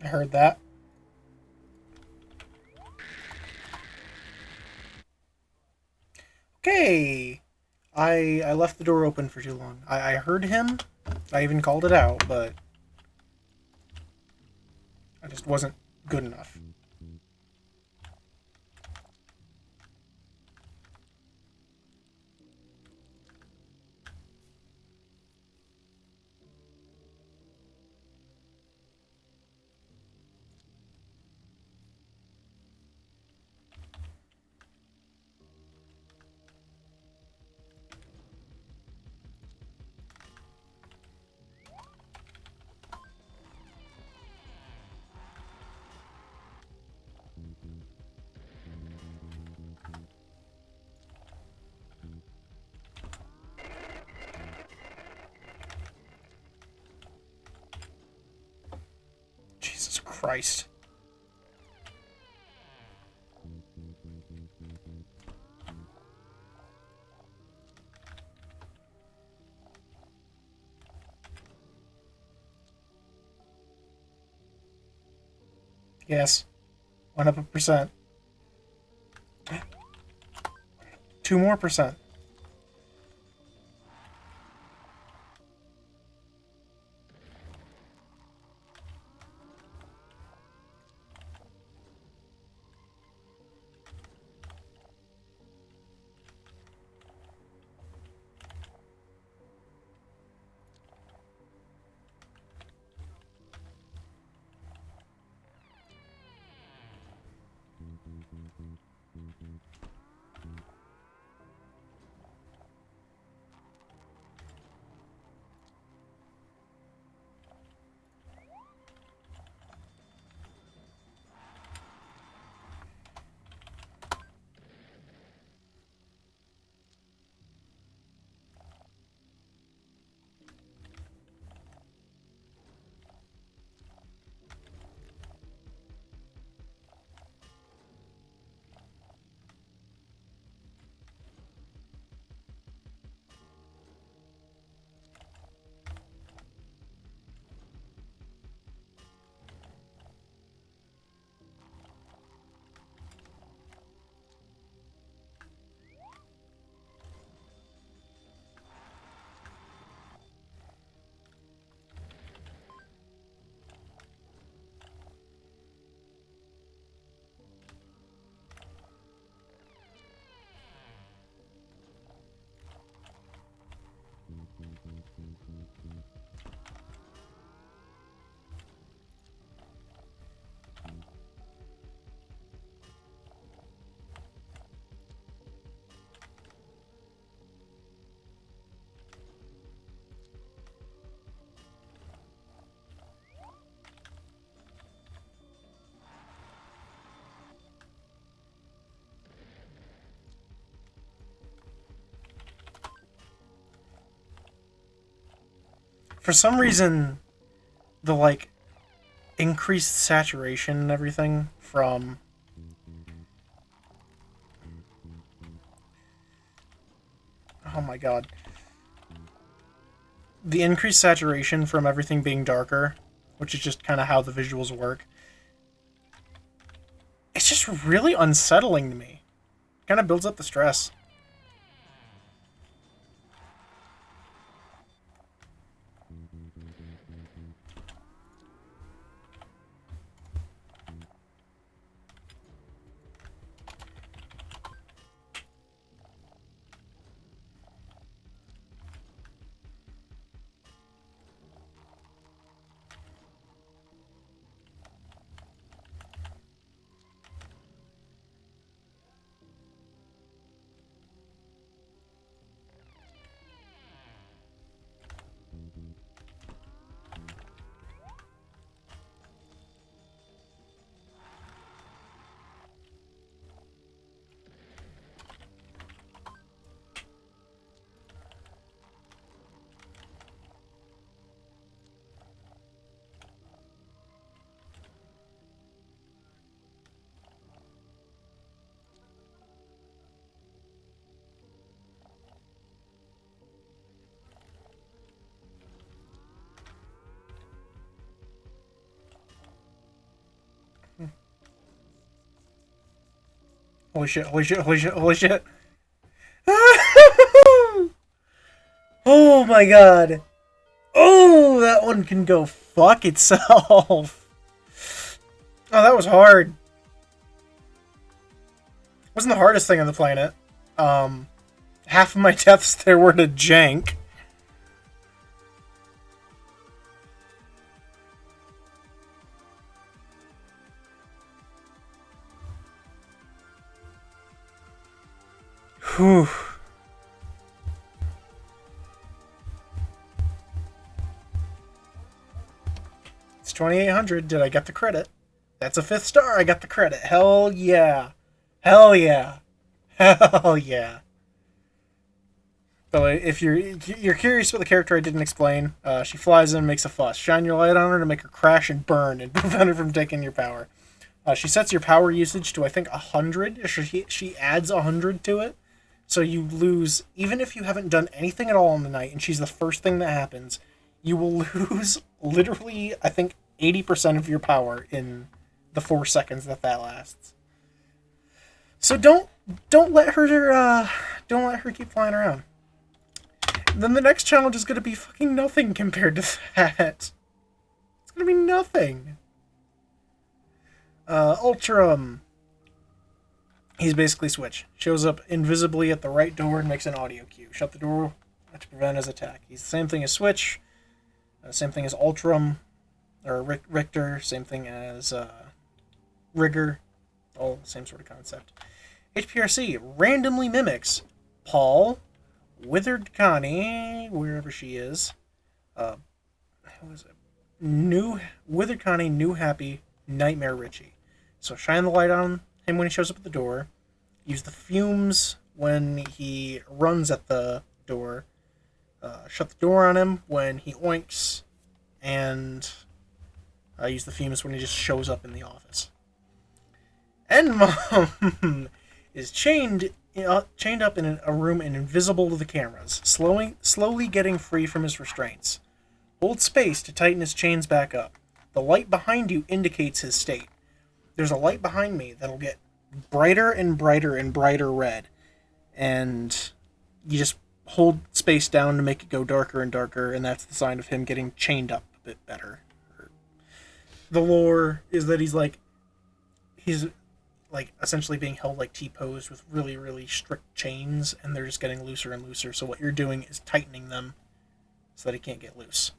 I heard that. Okay. I left the door open for too long. I heard him. I even called it out, but I just wasn't good enough. Christ. Yes. Went up 1%. 2 more percent. For some reason, the, like, increased saturation and everything from... Oh my god. The increased saturation from everything being darker, which is just kind of how the visuals work, it's just really unsettling to me. Kind of builds up the stress. Holy shit, holy shit, holy shit, holy shit. Oh my god. Oh, that one can go fuck itself. Oh, that was hard. Wasn't the hardest thing on the planet. Half of my deaths there were to jank. Whew. It's 2,800. Did I get the credit? That's a 5th star. I got the credit. Hell yeah. Hell yeah. Hell yeah. So if you're curious about the character I didn't explain, she flies in, makes a fuss. Shine your light on her to make her crash and burn and prevent her from taking your power. She sets your power usage to I think 100. She adds 100 to it, so you lose even if you haven't done anything at all in the night, and she's the first thing that happens. You will lose literally I think 80% of your power in the 4 seconds that lasts. So don't let her keep flying around. Then the next challenge is going to be fucking nothing compared to that. It's going to be nothing. ULTRAM. He's basically Switch. Shows up invisibly at the right door and makes an audio cue. Shut the door to prevent his attack. He's the same thing as Switch. Same thing as ULTRAM. Or Richter. Same thing as Rigger. All the same sort of concept. HPRC randomly mimics Paul, Withered Connie, wherever she is. Who is it? Withered Connie, New Happy, Nightmare Richie. So shine the light on him when he shows up at the door. Use the fumes when he runs at the door. Shut the door on him when he oinks. And use the fumes when he just shows up in the office. And Mom is chained up in a room and invisible to the cameras, slowly getting free from his restraints. Hold space to tighten his chains back up. The light behind you indicates his state. There's a light behind me that'll get brighter and brighter and brighter red, and you just hold space down to make it go darker and darker, and that's the sign of him getting chained up a bit better. The lore is that he's essentially being held like T-posed with really, really strict chains, and they're just getting looser and looser. So what you're doing is tightening them so that he can't get loose.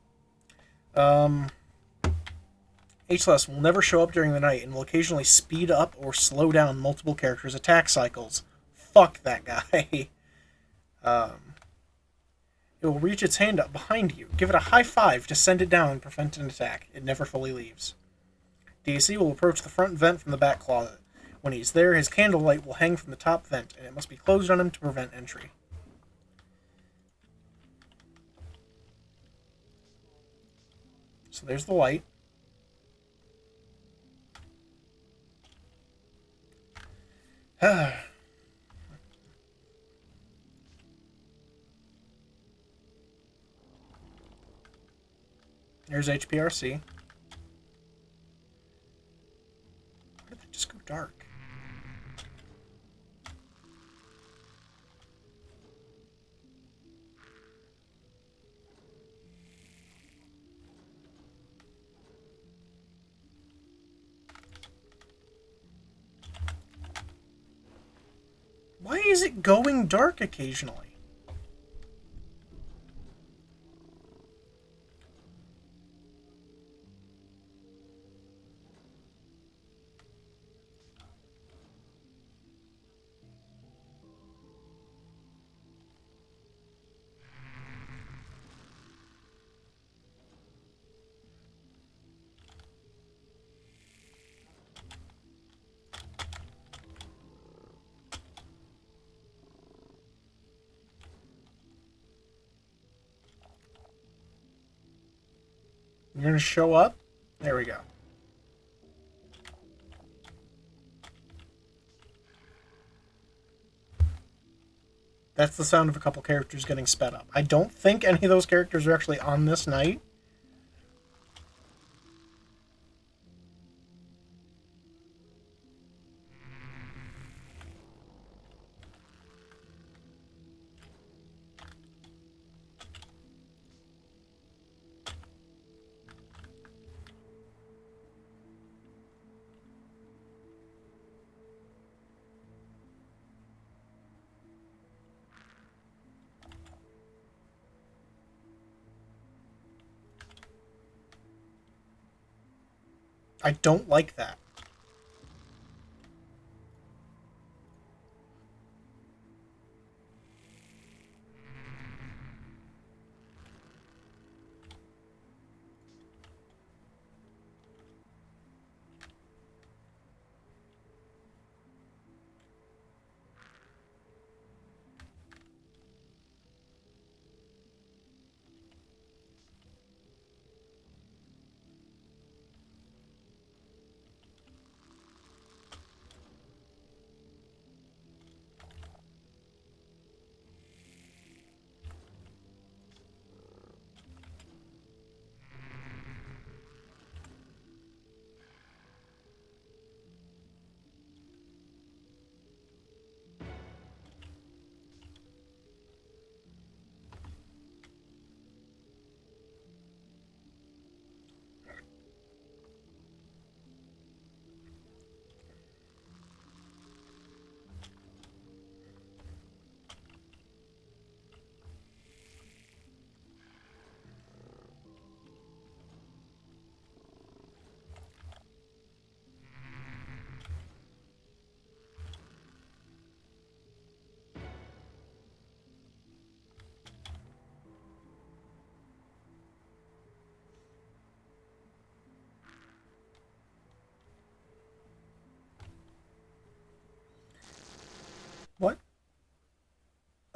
HLS will never show up during the night and will occasionally speed up or slow down multiple characters' attack cycles. Fuck that guy. It will reach its hand up behind you. Give it a high five to send it down and prevent an attack. It never fully leaves. DAC will approach the front vent from the back closet. When he's there, his candlelight will hang from the top vent, and it must be closed on him to prevent entry. So there's the light. There's HPRC. Why did it just go dark? Why is it going dark occasionally? You're gonna show up? There we go. That's the sound of a couple characters getting sped up. I don't think any of those characters are actually on this night. I don't like that.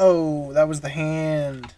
Oh, that was the hand.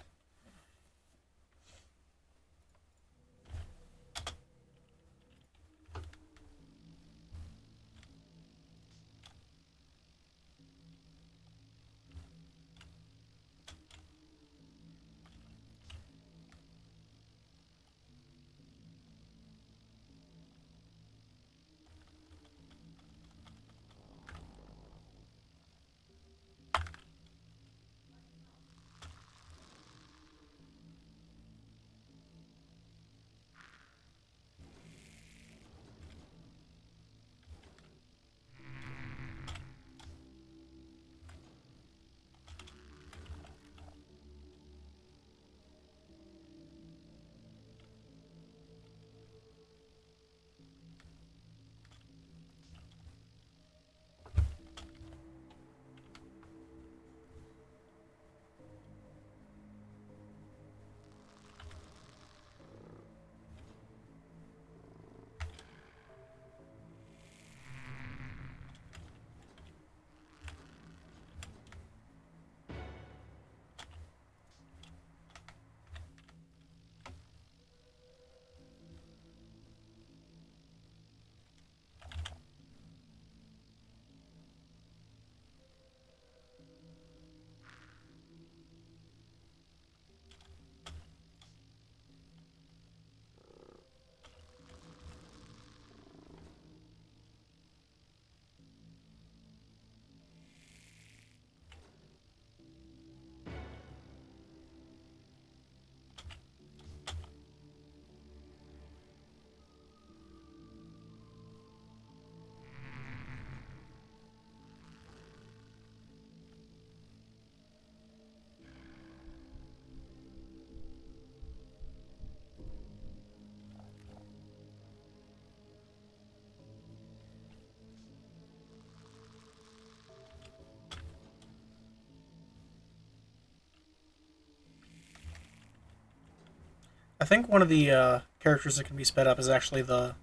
I think one of the characters that can be sped up is actually the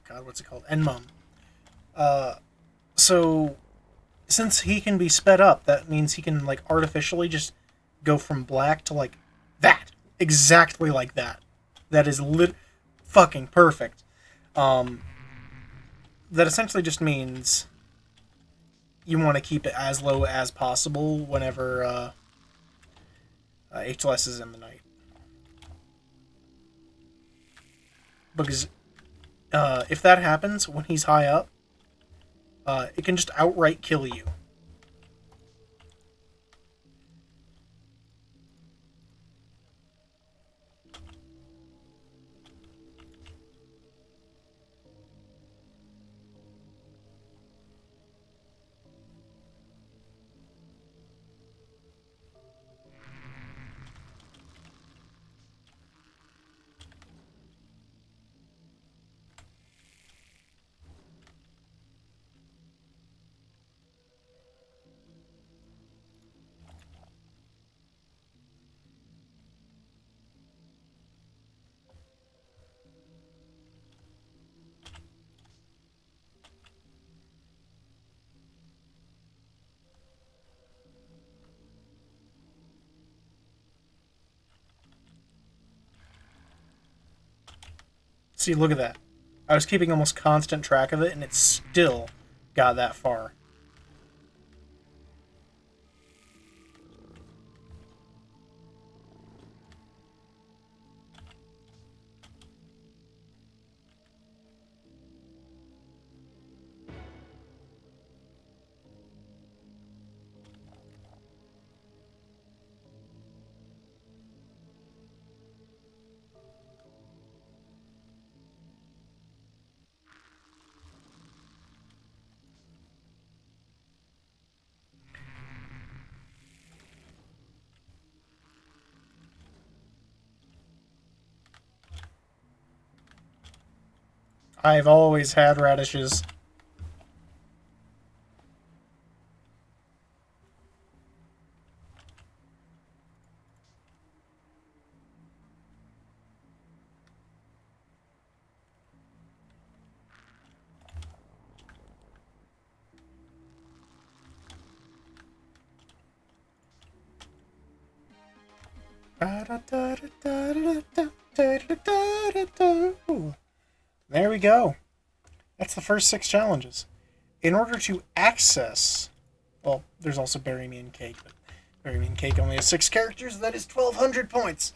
God, what's it called? Enmum. Uh, so since he can be sped up, that means he can like artificially just go from black to like that, exactly like that. That is fucking perfect. Um, that essentially just means you want to keep it as low as possible whenever HLS is in the night, because if that happens when he's high up, it can just outright kill you. See, look at that. I was keeping almost constant track of it, and it still got that far. I've always had radishes. There we go. That's the first 6 challenges. In order to access... Well, there's also Bury Me in Cake, but Bury Me in Cake only has 6 characters, that is 1,200 points.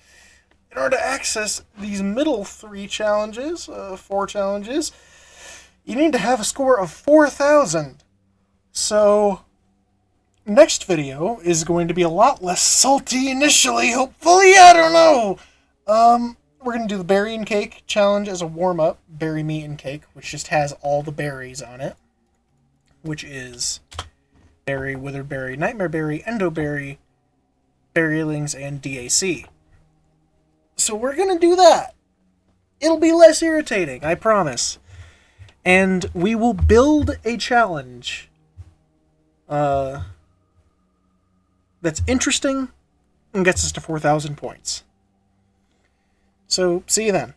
In order to access these middle 3 challenges, 4 challenges, you need to have a score of 4,000. So, next video is going to be a lot less salty initially, hopefully, I don't know. We're going to do the Berry and Cake challenge as a warm-up, Bury Me in Cake, which just has all the berries on it, which is Berry, Withered Berry, Nightmare Berry, Endo Berry, Berrylings, and DAC. So we're going to do that. It'll be less irritating, I promise. And we will build a challenge that's interesting and gets us to 4,000 points. So, see you then.